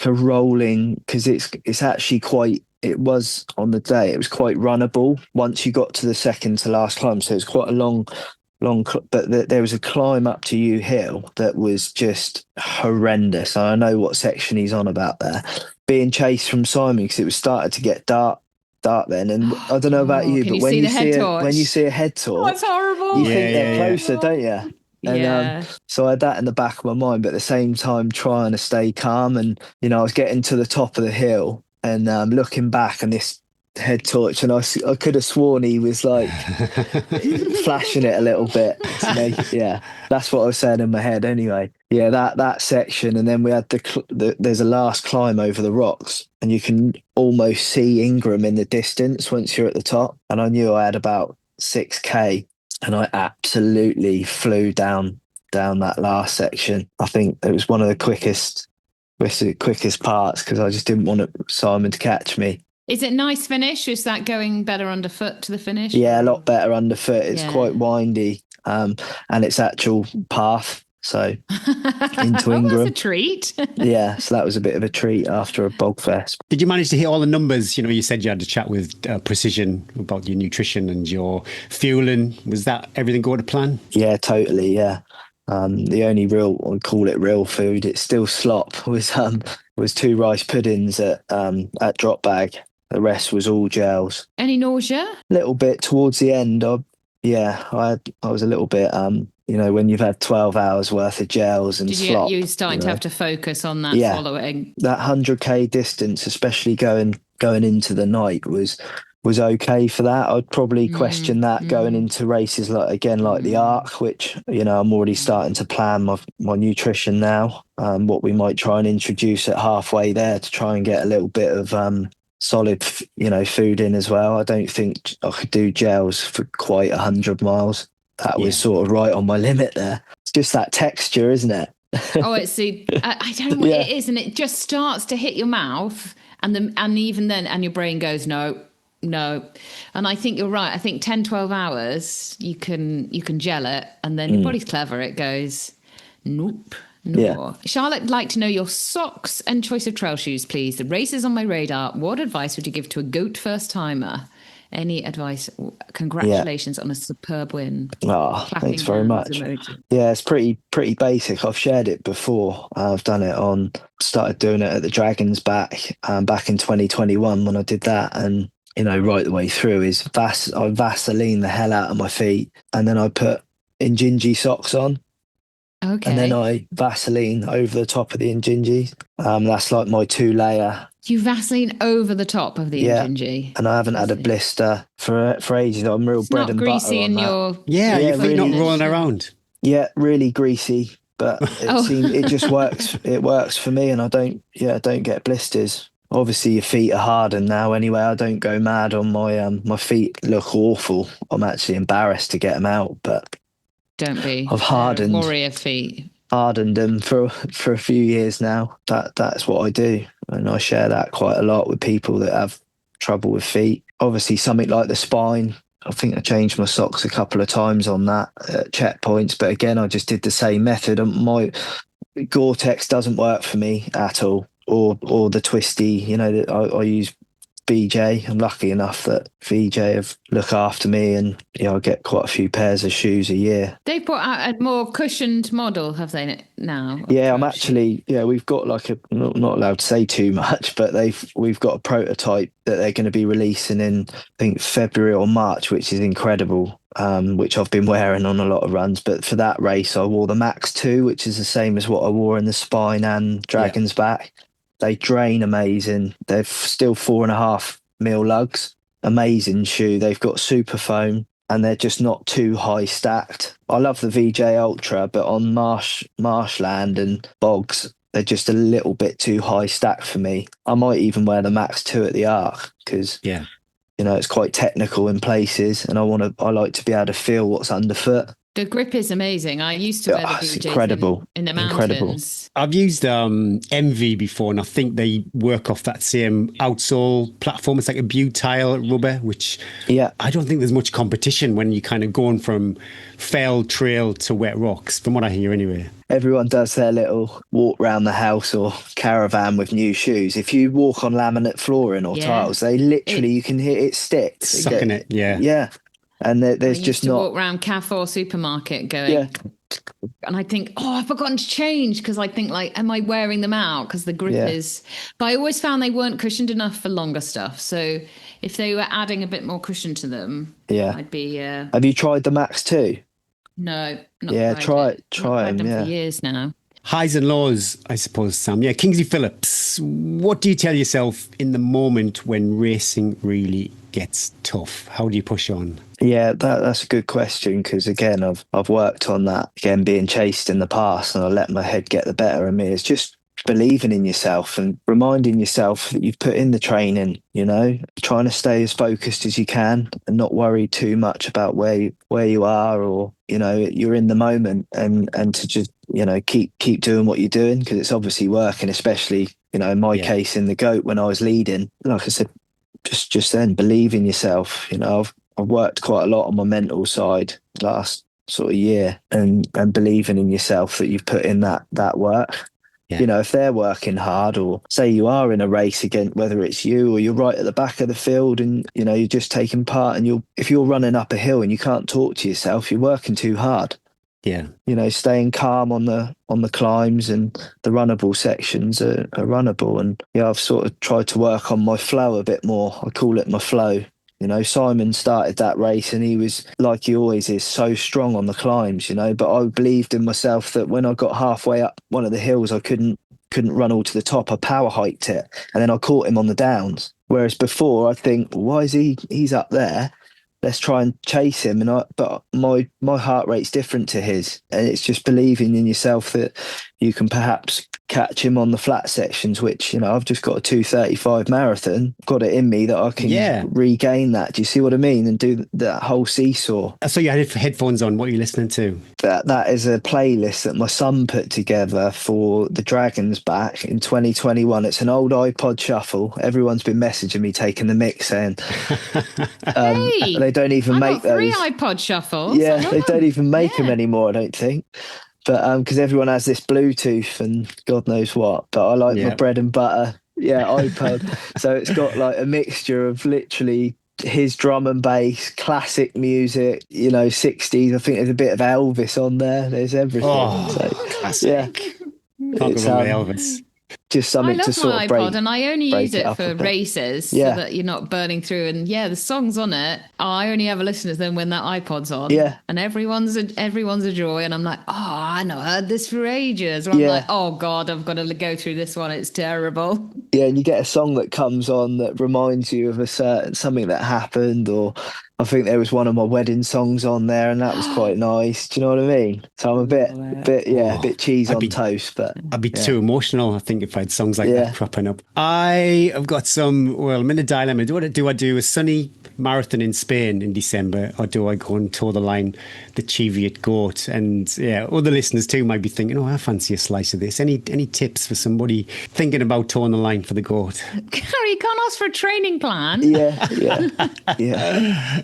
a rolling, because it's actually quite. It was on the day. It was quite runnable once you got to the second to last climb. So it's quite a long. But there was a climb up to U Hill that was just horrendous. And I know what section he's on about there. Being chased from Simon, because it was starting to get dark then. And I don't know about you, but when you see a head torch, it's horrible. You think they're closer, don't you? And so I had that in the back of my mind, but at the same time trying to stay calm. And I was getting to the top of the hill and looking back, and this head torch, and I could have sworn he was like flashing it a little bit to make that's what I was saying in my head anyway. That section, and then we had there's a last climb over the rocks, and you can almost see Ingram in the distance once you're at the top, and I knew I had about 6k, and I absolutely flew down that last section. I think it was one of the quickest parts, because I just didn't want Simon to catch me. Is it nice finish? Is that going better underfoot to the finish? Yeah, a lot better underfoot. It's quite windy, and it's actual path, so into Ingram. That's a treat. Yeah, so that was a bit of a treat after a bog fest. Did you manage to hit all the numbers? You said you had a chat with Precision about your nutrition and your fueling. Was that everything going to plan? Yeah, totally. Yeah. The only I call it real food, it's still slop, was 2 rice puddings at drop bag. The rest was all gels. Any nausea? A little bit towards the end. I was a little bit, when you've had 12 hours worth of gels and slop. You starting to have to focus on that following? That 100k distance, especially going into the night, was okay for that. I'd probably question that going into races like the Arc, which I'm already starting to plan my nutrition now. What we might try and introduce at halfway there to try and get a little bit of solid food in as well. I don't think I could do gels for quite 100 miles. That was sort of right on my limit there. It's just that texture, isn't it? It's I don't know what it is, and it just starts to hit your mouth, and even then, and your brain goes no. And I think you're right. I think 10-12 hours you can gel it, and then your body's clever. It goes nope. No. Yeah. Charlotte would like to know your socks and choice of trail shoes, please. The race is on my radar. What advice would you give to a goat first timer? Any advice? Congratulations on a superb win. Thanks very much. Emoji. Yeah, it's pretty basic. I've shared it before. I've done it started doing it at the Dragons back in 2021 when I did that, and right the way through is I Vaseline the hell out of my feet, and then I put Injinji socks on. Okay. And then I Vaseline over the top of the Injinji. That's like my 2-layer. You Vaseline over the top of the Injinji. And I haven't had a blister for ages. I'm real bread and butter on that. Greasy in your... Yeah, your feet not rolling around. Yeah, really greasy. But it just works. It works for me, and I don't get blisters. Obviously, your feet are hardened now anyway. I don't go mad on my feet. Look awful. I'm actually embarrassed to get them out, but... Don't be. I've hardened warrior feet. Hardened them for a few years now. That's what I do, and I share that quite a lot with people that have trouble with feet. Obviously, something like the spine, I think I changed my socks a couple of times on that at checkpoints, but again, I just did the same method. My Gore-Tex doesn't work for me at all, or the twisty. You know, I use VJ. I'm lucky enough that VJ have look after me, and I get quite a few pairs of shoes a year. They've brought out a more cushioned model, have they now? Yeah, I'm actually. Yeah, we've got like not allowed to say too much, but we've got a prototype that they're going to be releasing in I think February or March, which is incredible. Which I've been wearing on a lot of runs, but for that race I wore the Max 2, which is the same as what I wore in the Spine and Dragon's Back. They drain amazing. They're still 4.5 mil lugs. Amazing shoe. They've got super foam and they're just not too high stacked. I love the VJ Ultra, but on marshland and bogs, they're just a little bit too high stacked for me. I might even wear the Max 2 at the Arc because it's quite technical in places, and I like to be able to feel what's underfoot. The grip is amazing. I used to wear the VJs incredible. in the mountains. Incredible. I've used MV before, and I think they work off that same outsole platform. It's like a butyl rubber, which I don't think there's much competition when you're kind of going from fell trail to wet rocks, from what I hear anyway. Everyone does their little walk around the house or caravan with new shoes. If you walk on laminate flooring or tiles, they literally, you can hear it sticks. Sucking it, Yeah. And there's just not. Walk around Carrefour supermarket going, and I think, I've forgotten to change, because I think, like, am I wearing them out? Because the grip is. But I always found they weren't cushioned enough for longer stuff. So if they were adding a bit more cushion to them, I'd be. Have you tried the Max 2? No, not try it. Try them. For years now. Highs and lows, I suppose, Sam. Yeah, Kingsley Phillips. What do you tell yourself in the moment when racing really gets tough? How do you push on? Yeah, that's a good question, because again, I've worked on that, again, being chased in the past, and I let my head get the better of me. It's just believing in yourself and reminding yourself that you've put in the training, trying to stay as focused as you can and not worry too much about where you are, or you're in the moment, and to just keep doing what you're doing, because it's obviously working, especially in my case in the Goat when I was leading. Like I said, just then, believe in yourself. I've worked quite a lot on my mental side last sort of year, and believing in yourself that you've put in that work. If they're working hard, or say you are in a race against, whether it's you or you're right at the back of the field and you're just taking part, and if you're running up a hill and you can't talk to yourself, you're working too hard. Staying calm on the climbs and the runnable sections are runnable. And I've sort of tried to work on my flow a bit more. I call it my flow. Simon started that race and he was, like he always is, so strong on the climbs, but I believed in myself that when I got halfway up one of the hills, I couldn't run all to the top. I power hiked it, and then I caught him on the downs. Whereas before, I think, why is he's up there? Let's try and chase him. But my heart rate's different to his, and it's just believing in yourself that you can perhaps catch him on the flat sections, which I've just got a 2:35 marathon, got it in me that I can regain that. Do you see what I mean? And do that whole seesaw. So you had headphones on. What are you listening to? That is a playlist that my son put together for the Dragon's Back in 2021. It's an old iPod shuffle. Everyone's been messaging me taking the mix saying they don't even make those. 3 iPod shuffles. Yeah, they don't even make them anymore, I don't think. But because everyone has this Bluetooth and God knows what. But I like my bread and butter, iPod. So it's got like a mixture of literally his drum and bass, classic music, 60s. I think there's a bit of Elvis on there. There's everything. Classic. Yeah. Can't go wrong with Elvis. Just something to sort of break. I love my iPod, and I only use it for races so that you're not burning through. And the songs on it, I only ever listen to them when that iPod's on. Yeah. And everyone's a joy. And I'm like, I know, I heard this for ages. And I'm like, oh God, I've got to go through this one. It's terrible. Yeah, and you get a song that comes on that reminds you of something that happened, or I think there was one of my wedding songs on there, and that was quite nice. Do you know what I mean? So I'm a bit cheese on toast, but I'd be too emotional, I think, if I had songs like Yeah. that cropping up. I have got I'm in a dilemma. Do I do a sunny marathon in Spain in December, or do I go and tour the line, the Cheviot Goat? And yeah, other listeners too might be thinking, I fancy a slice of this. Any tips for somebody thinking about touring the line for the Goat? Gary, you can't ask for a training plan. Yeah.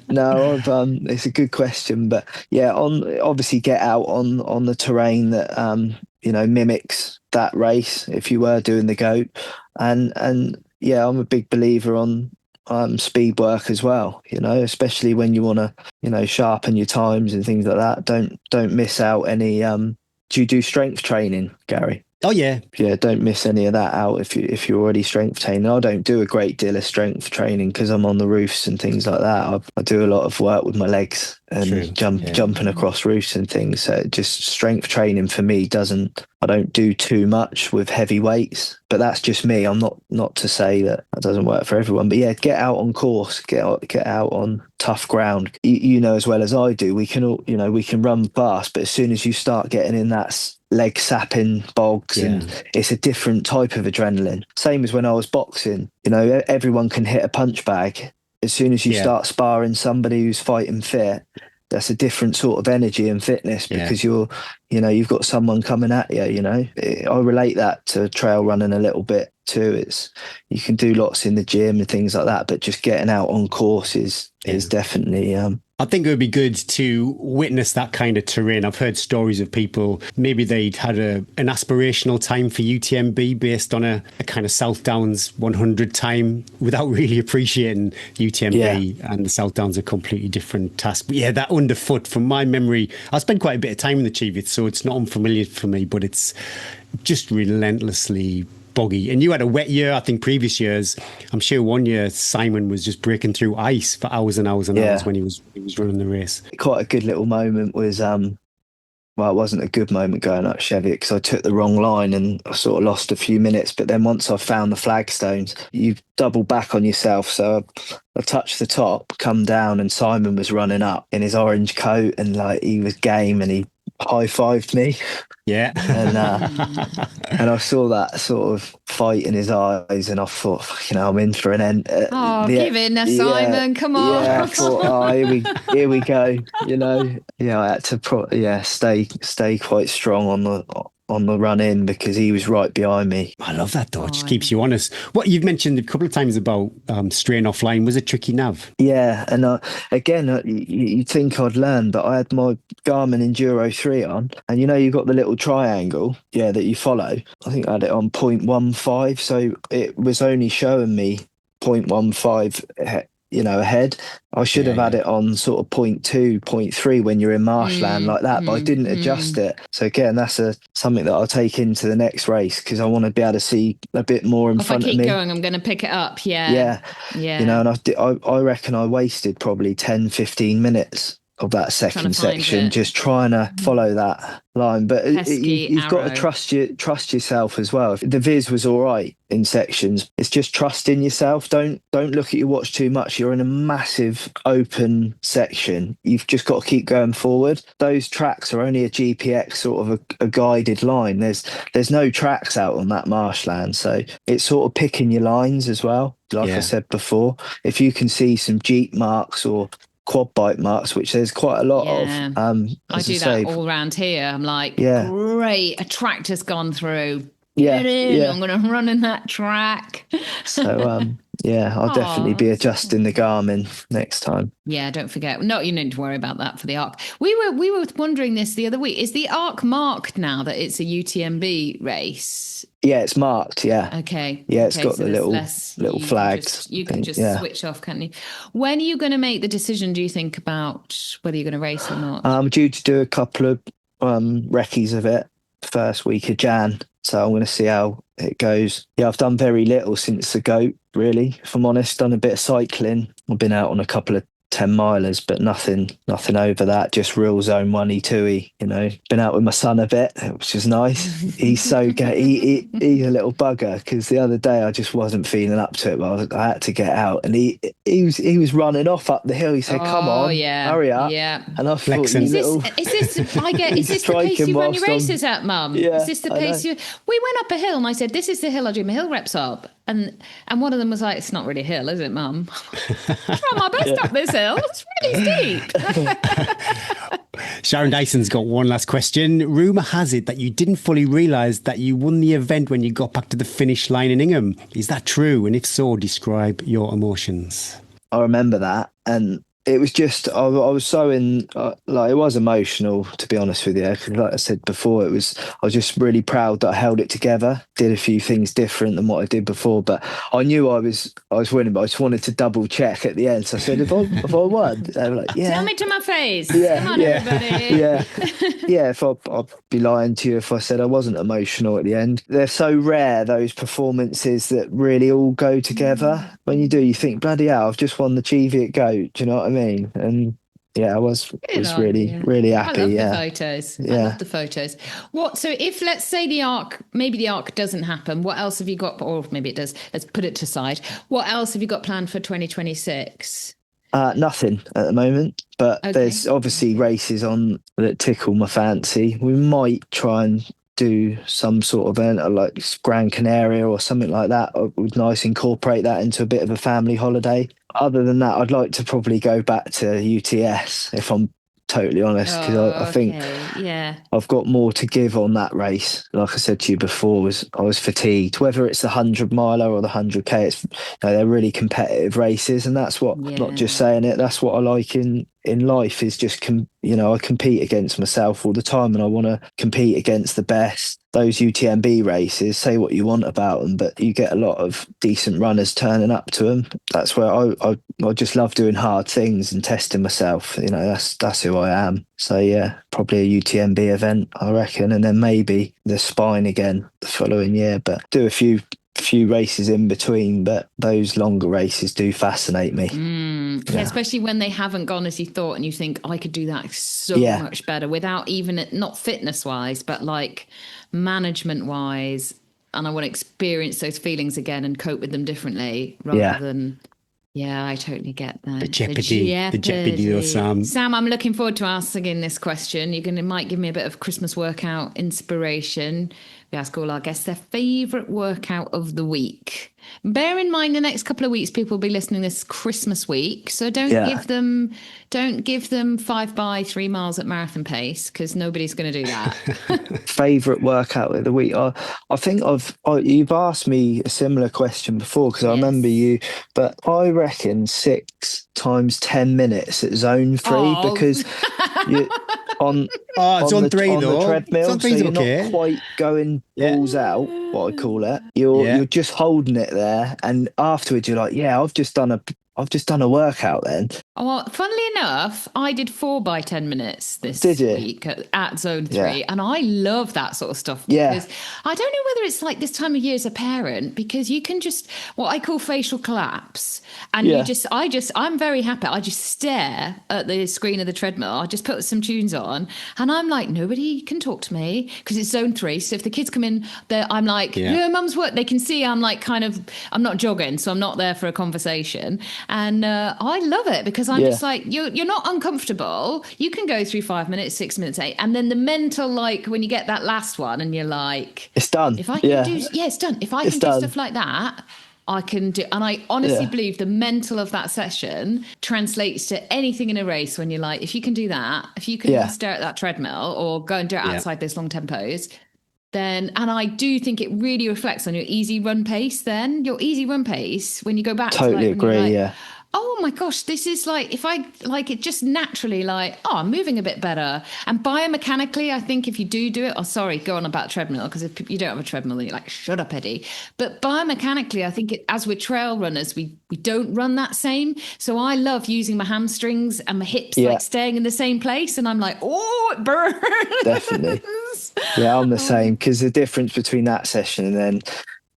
No, it's a good question, but yeah, obviously get out on the terrain that mimics that race if you were doing the Goat, and yeah, I'm a big believer on speed work as well, especially when you want to sharpen your times and things like that. Don't miss out any do you do strength training, Gary? Oh yeah, don't miss any of that out if you're already strength training. I don't do a great deal of strength training because I'm on the roofs and things like that. I do a lot of work with my legs and jumping across roofs and things. So just strength training for me I don't do too much with heavy weights, but that's just me. I'm not to say that doesn't work for everyone, but yeah, get out on course, get out on tough ground. You know as well as I do, we can all, we can run fast, but as soon as you start getting in that leg sapping bogs, and it's a different type of adrenaline. Same as when I was boxing, everyone can hit a punch bag. As soon as you start sparring somebody who's fighting fit, that's a different sort of energy and fitness because you've got someone coming at you. I relate that to trail running a little bit too. You can do lots in the gym and things like that, but just getting out on course is definitely I think it would be good to witness that kind of terrain. I've heard stories of people, maybe they'd had an aspirational time for UTMB based on a kind of South Downs 100 time without really appreciating UTMB, and the South Downs are a completely different task. But yeah, that underfoot, from my memory, I spent quite a bit of time in the Cheviot, so it's not unfamiliar for me, but it's just relentlessly boggy. And you had a wet year. I think previous years, I'm sure one year Simon was just breaking through ice for hours and hours and hours when he was running the race. Quite a good little moment was it wasn't a good moment going up Cheviot because I took the wrong line and I sort of lost a few minutes, but then once I found the flagstones, you double back on yourself. So I touched the top, come down, and Simon was running up in his orange coat and he was game, and he high-fived me. Yeah. And I saw that sort of fight in his eyes, and I thought, I'm in for an end. Give in there, Simon. Come on. Yeah, I thought, here we go. I had to stay quite strong on the run in because he was right behind me. I love that though. It just keeps you honest. What you've mentioned a couple of times about straying offline was a tricky nav. Yeah, and again, you'd think I'd learn, but I had my Garmin Enduro 3 on, and you've got the little triangle, that you follow. I think I had it on 0.15, so it was only showing me 0.15 ahead. I should have had it on sort of 0.2, 0.3 when you're in marshland like that, but I didn't adjust it. So again, that's something that I'll take into the next race because I want to be able to see a bit more in front of me. If I keep going, I'm going to pick it up. Yeah. And I reckon I wasted probably 10, 15 minutes of that second section just trying to follow that line, but you've got to trust yourself as well. The Viz was all right in sections. It's just trusting yourself. Don't look at your watch too much. You're in a massive open section. You've just got to keep going forward. Those tracks are only a GPX sort of a guided line. There's no tracks out on that marshland, so it's sort of picking your lines as well. Like I said before, if you can see some Jeep marks or quad bike marks, which there's quite a lot of. I do that all around here. I'm like, great, a tractor's gone through. I'm going to run in that track. So I'll definitely be adjusting the Garmin next time. Yeah, don't forget. No, you need to worry about that for the ARC. We were wondering this the other week. Is the ARC marked now that it's a UTMB race? Yeah, it's marked. Yeah. Okay. Yeah, it's got the little flags. You can just switch off, can't you? When are you going to make the decision, do you think, about whether you're going to race or not? I'm due to do a couple of recce's of it first week of Jan. So I'm going to see how it goes. Yeah, I've done very little since the Goat, really. If I'm honest, done a bit of cycling. I've been out on a couple of 10 milers, but nothing over that. Just real zone 1-y, 2-y. Been out with my son a bit, which is nice. He's so he's a little bugger, because the other day I just wasn't feeling up to it, but I had to get out, and he was running off up the hill. He said, "Come on, hurry up!" Yeah. And I thought, is this the pace you run your races at, Mum? Yeah, is this the pace you? We went up a hill, and I said, "This is the hill I do my hill reps up." And one of them was like, "It's not really a hill, is it, Mum?" I try my best up this hill. It's really steep. Sharon Dyson's got one last question. Rumour has it that you didn't fully realise that you won the event when you got back to the finish line in Ingham. Is that true? And if so, describe your emotions. I remember that, and it was just I was so in it was emotional, to be honest with you, because like I said before, I was just really proud that I held it together, did a few things different than what I did before, but I knew I was winning, but I just wanted to double check at the end. So I said, if I won, they were like, yeah, tell me to my face. Yeah, come on, everybody. yeah. If I'd be lying to you if I said I wasn't emotional at the end. They're so rare, those performances that really all go together. When you do, you think, bloody hell, I've just won the Cheviot Goat. Do you know what I mean? And yeah, I was really happy. I love the photos. I love the photos. So if, let's say, maybe the arc doesn't happen, what else have you got? Or maybe it does. Let's put it to side. What else have you got planned for 2026? Nothing at the moment, but there's obviously races on that tickle my fancy. We might try and do some sort of event like Gran Canaria or something like that. I would incorporate that into a bit of a family holiday. Other than that, I'd like to probably go back to UTS, if I'm totally honest, because I think I've got more to give on that race. Like I said to you before, I was fatigued. Whether it's the 100 miler or the 100k, they're really competitive races, and that's what, not just saying it, that's what I like in life, is just I compete against myself all the time, and I want to compete against the best. Those UTMB races, say what you want about them, but you get a lot of decent runners turning up to them. That's where I just love doing hard things and testing myself. That's who I am. So yeah, probably a UTMB event, I reckon, and then maybe the Spine again the following year. But do a few races in between, but those longer races do fascinate me. Especially when they haven't gone as you thought, and you think, I could do that so much better without even, not fitness wise, but like management wise, and I want to experience those feelings again and cope with them differently rather than I totally get that. The jeopardy of Sam. Sam, I'm looking forward to asking this question. Might give me a bit of Christmas workout inspiration. We ask all our guests their favourite workout of the week. Bear in mind, the next couple of weeks, people will be listening this Christmas week, so don't give them 5 by 3 miles at marathon pace, because nobody's going to do that. Favourite workout of the week? I think you've asked me a similar question before, because I remember you, but I reckon 6 times 10 minutes at zone 3, because you it's on 3 though. The treadmill, it's on 3's so you're okay. not quite going balls out, what I call it. You're just holding it there, and afterwards you're like, I've just done a workout then. Oh, well, funnily enough, I did 4 by 10 minutes this week at zone 3, and I love that sort of stuff, because I don't know whether it's like this time of year as a parent, because you can just, what I call facial collapse, and I'm very happy. I just stare at the screen of the treadmill. I just put some tunes on, and I'm like, nobody can talk to me, because it's zone 3. So if the kids come in there, I'm like, mum's work. They can see I'm like I'm not jogging, so I'm not there for a conversation. And I love it, because I'm just like, you're not uncomfortable. You can go through 5 minutes, 6 minutes, 8. And then the mental, like when you get that last one and you're like, it's done. If I can do, it's done. If I can do stuff like that, I can do. And I honestly believe the mental of that session translates to anything in a race, when you're like, if you can do that, if you can stare at that treadmill or go and do it outside those long tempos, then, and I do think it really reflects on your easy run pace. Then your easy run pace, when you go back, totally to agree. Oh my gosh, this is like, if I like it just naturally, like, I'm moving a bit better. And biomechanically, I think if you do it, go on about treadmill, because if you don't have a treadmill, then you're like, shut up, Eddie. But biomechanically, I think as we're trail runners, we don't run that same. So I love using my hamstrings and my hips, like staying in the same place. And I'm like, oh, it burns. Definitely. Yeah, I'm the same, because the difference between that session and then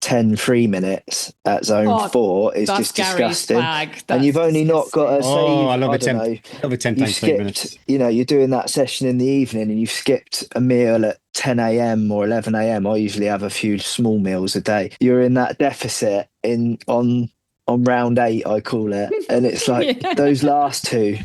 10 3 minutes at zone 4 is that's just Gary's disgusting. flag. And you've only not got to say, I love I a 10, don't know, love a 10 you've times 20 minutes. skipped, you're doing that session in the evening and you've skipped a meal at 10 a.m. or 11 a.m. I usually have a few small meals a day. You're in that deficit on round 8, I call it. And it's like those last 2,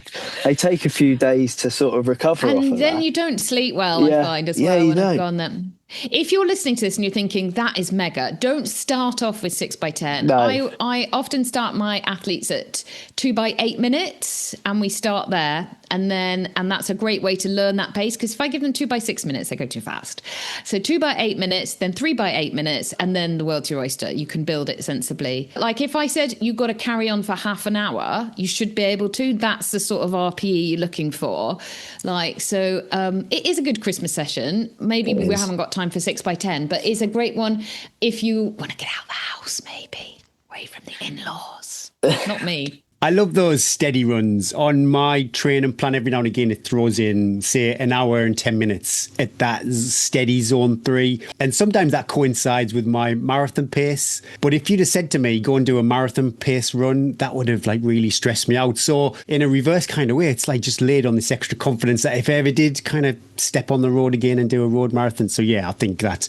they take a few days to sort of recover off And of then that. you don't sleep well, I find, as well, when I've gone them. If you're listening to this and you're thinking that is mega, don't start off with 6x10. No. I often start my athletes at 2x8 minutes, and we start there. And that's a great way to learn that pace, because if I give them 2x6 minutes, they go too fast. So 2x8 minutes, then 3x8 minutes, and then the world's your oyster. You can build it sensibly. Like if I said you've got to carry on for half an hour, you should be able to. That's the sort of RPE you're looking for. It is a good Christmas session. Maybe we haven't got time for 6x10, but it's a great one if you want to get out of the house, maybe away from the in-laws. Not me. I love those steady runs. On my training plan, every now and again, it throws in, say, an hour and 10 minutes at that steady zone 3. And sometimes that coincides with my marathon pace. But if you'd have said to me, go and do a marathon pace run, that would have really stressed me out. So in a reverse kind of way, it's just laid on this extra confidence that if I ever did kind of step on the road again and do a road marathon. So yeah, I think that's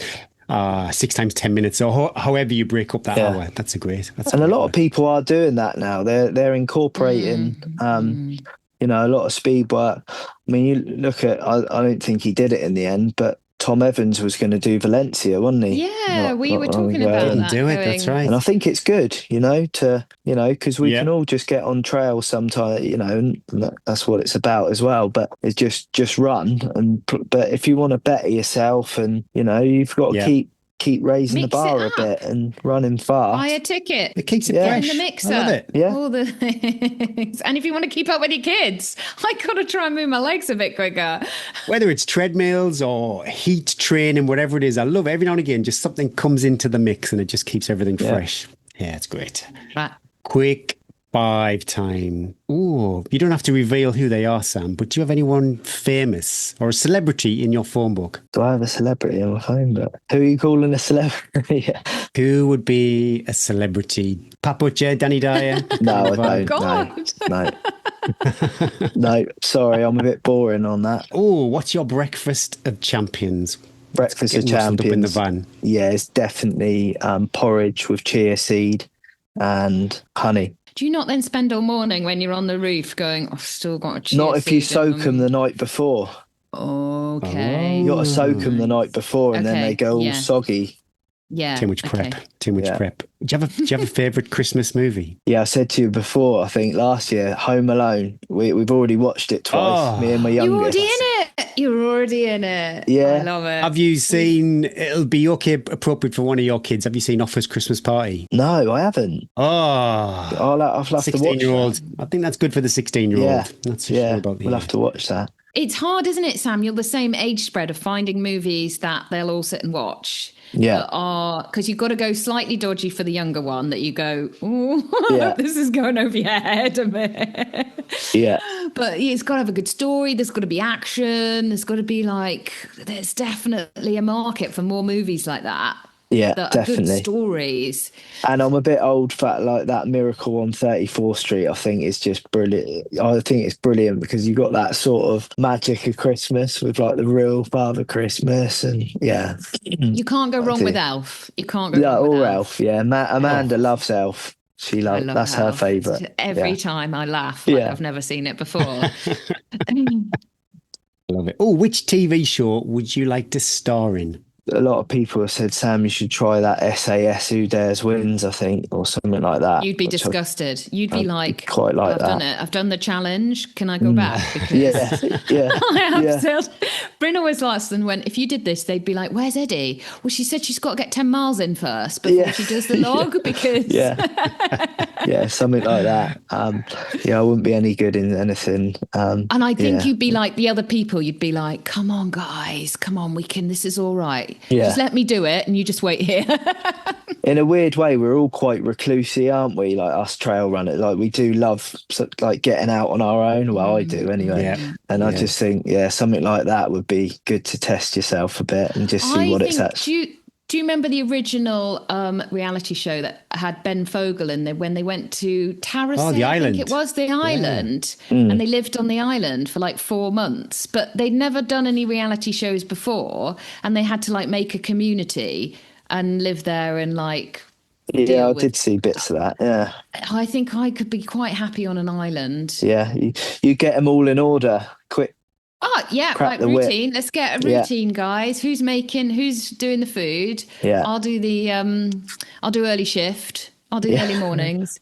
6 times 10 minutes, or however you break up that hour. That's a great. A lot of people are doing that now. They're incorporating, a lot of speed work. I mean, you look at. I don't think he did it in the end, but Tom Evans was going to do Valencia, wasn't he? Yeah, we were talking about didn't that. do it. That's right. And I think it's good, because we can all just get on trail sometime, and that's what it's about as well. But it's just run, but if you want to better yourself, and you've got to keep raising Mix the bar it a bit and running fast. Buy a ticket. It keeps it fresh. In the mixer. I love it. Yeah. All the things. And if you want to keep up with your kids, I got to try and move my legs a bit quicker. Whether it's treadmills or heat training, whatever it is, I love it. Every now and again, just something comes into the mix and it just keeps everything fresh. Yeah, it's great. Right. Quick 5 time. Oh, you don't have to reveal who they are, Sam, but do you have anyone famous or a celebrity in your phone book? Do I have a celebrity in my phone book? Who are you calling a celebrity? Who would be a celebrity? Pat Butcher, Danny Dyer? No, I don't. God. No. No, sorry, I'm a bit boring on that. Oh, what's your breakfast of champions? Breakfast of Getting rustled champions. up in the van. Yeah, it's definitely porridge with chia seed and honey. Do you not then spend all morning when you're on the roof going, I've still got a chia Not if you seed soak in them the night before. Okay. You got to soak them the night before, and then Okay, they go all yeah. soggy. Yeah. Too much prep. okay. Too much prep. Do you have a favourite Christmas movie? Yeah, I said to you before, I think last year, Home Alone. We've already watched it twice. Oh. Me and my You're youngest. already in it. You're already in it. Yeah. I love it. Have you seen, it'll be appropriate for one of your kids, have you seen Offer's Christmas Party? No, I haven't. Oh, I'll have to watch 16-year-old. that. I think that's good for the 16-year-old. Yeah, That's for sure about the we'll have to watch that. It's hard, isn't it, Sam? You're the same age spread of finding movies that they'll all sit and watch. Yeah. Because you've got to go slightly dodgy for the younger one that you go, ooh, Yeah. this is going over your head a bit. Yeah. But it's got to have a good story. There's got to be action. There's got to be there's definitely a market for more movies like that. Yeah, that definitely. Are good stories. And I'm a bit old fat, like that Miracle on 34th Street, I think is just brilliant. I think it's brilliant because you got that sort of magic of Christmas with the real Father Christmas, and yeah. You can't go wrong with Elf. You can't go wrong with or Elf. Yeah. Amanda loves Elf. She loves. That's her Elf. favourite. Every time I laugh, like I've never seen it before. Love it. Oh, which TV show would you like to star in? A lot of people have said, Sam, you should try that SAS Who Dares Wins, I think, or something like that. You'd be disgusted. You'd be like, quite like I've that. done it. I've done the challenge. Can I go back? Because Yeah. I have still. Bryn always laughs, and if you did this, they'd be like, "Where's Eddie?" Well, she said she's got to get 10 miles in first before she does the log because yeah, something like that. I wouldn't be any good in anything. And I think you'd be like the other people. You'd be like, "Come on, guys, come on, we can. This is all right. Just let me do it, and you just wait here." In a weird way, we're all quite reclusey, aren't we? Like us trail runners, we do love getting out on our own. Well, I do anyway. Yeah. And I just think, something like that would be good to test yourself a bit and just see what it's actually. Do you remember the original reality show that had Ben Fogle in there when they went to Taris? Oh, the I island. think it was the island. And they lived on the island for like 4 months. But they'd never done any reality shows before. And they had to like make a community and live there and like... Yeah, I did see bits of that. Yeah. I think I could be quite happy on an island. Yeah. You get them all in order. Quick. Oh, yeah, Crack like the whip. routine. Let's get a routine, guys. Who's doing the food? Yeah. I'll do early shift. I'll do early mornings.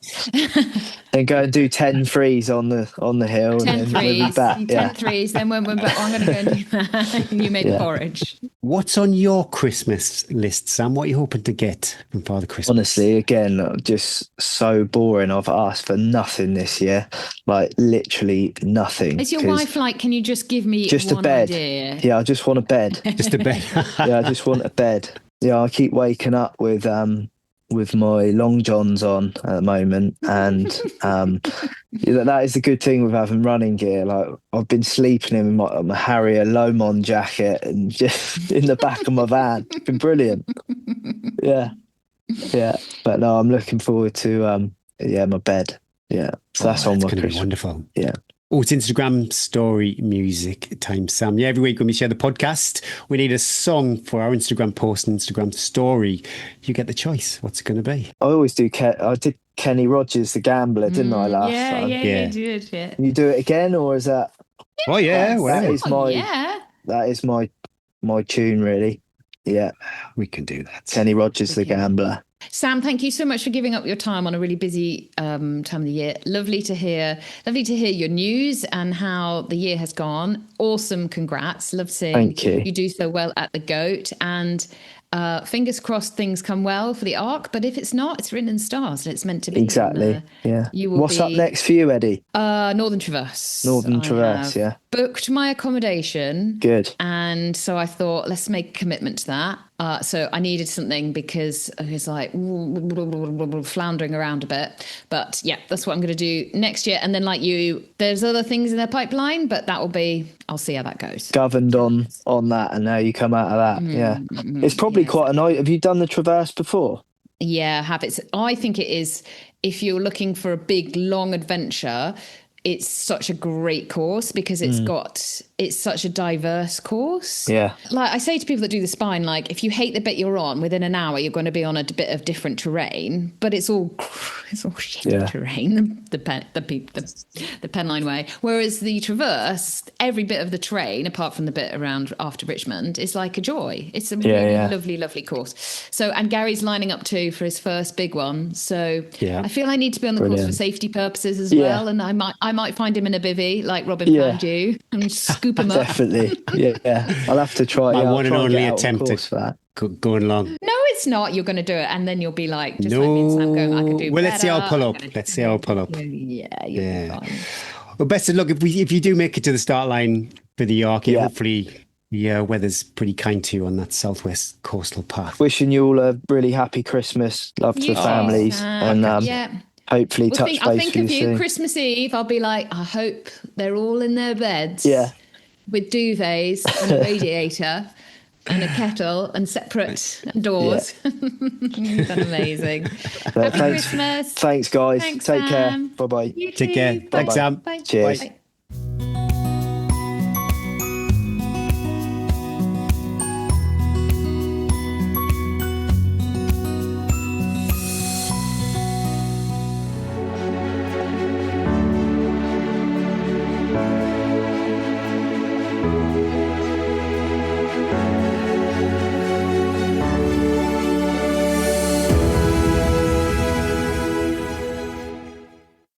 Then go and do 10 threes on the hill. 10 and then we'll be threes. back. 10 threes. Then when we're back, I'm going to go and do that. You make porridge. What's on your Christmas list, Sam? What are you hoping to get from Father Christmas? Honestly, again, just so boring. I've asked for nothing this year, like literally nothing. Is your wife like, can you just give me just one a bed? idea? Yeah, I just want a bed. Just a bed. Yeah, I just want a bed. Yeah, I keep waking up with my long johns on at the moment, and that is the good thing with having running gear. Like I've been sleeping in my Harrier Lomond jacket and just in the back of my van. It's been brilliant. Yeah. But no, I'm looking forward to my bed. Yeah, so that's on my going to be Christmas. wonderful. Yeah. Oh, it's Instagram story music time, Sam. Yeah, every week when we share the podcast, we need a song for our Instagram post and Instagram story. You get the choice. What's it going to be? I always do. I did Kenny Rogers, the Gambler, didn't I, last time? Yeah, you did. Yeah. You do it again, or is that? Oh yeah, well, That is my tune, really. Yeah, we can do that. Kenny Rogers, the Gambler. Sam, thank you so much for giving up your time on a really busy time of the year. Lovely to hear your news and how the year has gone. Awesome. Congrats. Love seeing you do so well at the Goat. And fingers crossed things come well for the Ark. But if it's not, it's written in stars and it's meant to be. Exactly. Yeah. What's up next for you, Eddie? Northern Traverse. Yeah. Booked my accommodation. Good. And so I thought, let's make a commitment to that. So I needed something because I was like floundering around a bit. But yeah, that's what I'm going to do next year. And then like you, there's other things in the pipeline, but I'll see how that goes. Governed on that, and now you come out of that. Yeah. It's probably quite a night. Have you done the Traverse before? Yeah, I have. I think it is, if you're looking for a big, long adventure, it's such a great course because it's such a diverse course. Yeah. Like I say to people that do the spine, like if you hate the bit you're on, within an hour you're going to be on a bit of different terrain, but it's all shitty terrain, the Pennine Way. Whereas the Traverse, every bit of the terrain, apart from the bit around after Richmond, is like a joy. It's a really lovely, lovely course. So, and Gary's lining up too for his first big one. So I feel I need to be on the course for safety purposes as well. And I might find him in a bivvy like Robin found you and scoop him up. Definitely. Yeah. I'll have to try. My one and only attempt at going along. No, it's not. You're going to do it, and then you'll be like, just like me and Sam going, I can do well, better. Let's see how I'll pull up. Let's see how I'll pull up. Yeah, you'll be fine. Well, best of luck if you do make it to the start line for the Ark. Hopefully, weather's pretty kind to you on that southwest coastal path. Wishing you all a really happy Christmas. Love to the families, and hopefully touch base I'll think with of you soon. Christmas Eve. I'll be like, I hope they're all in their beds. Yeah. With duvets and a radiator and a kettle and separate doors. You've done amazing. Happy Christmas. Thanks, guys. Thanks, Take care. Sam. Bye-bye. You Take too. care. Bye. Thanks, Sam. Bye. Cheers. Bye.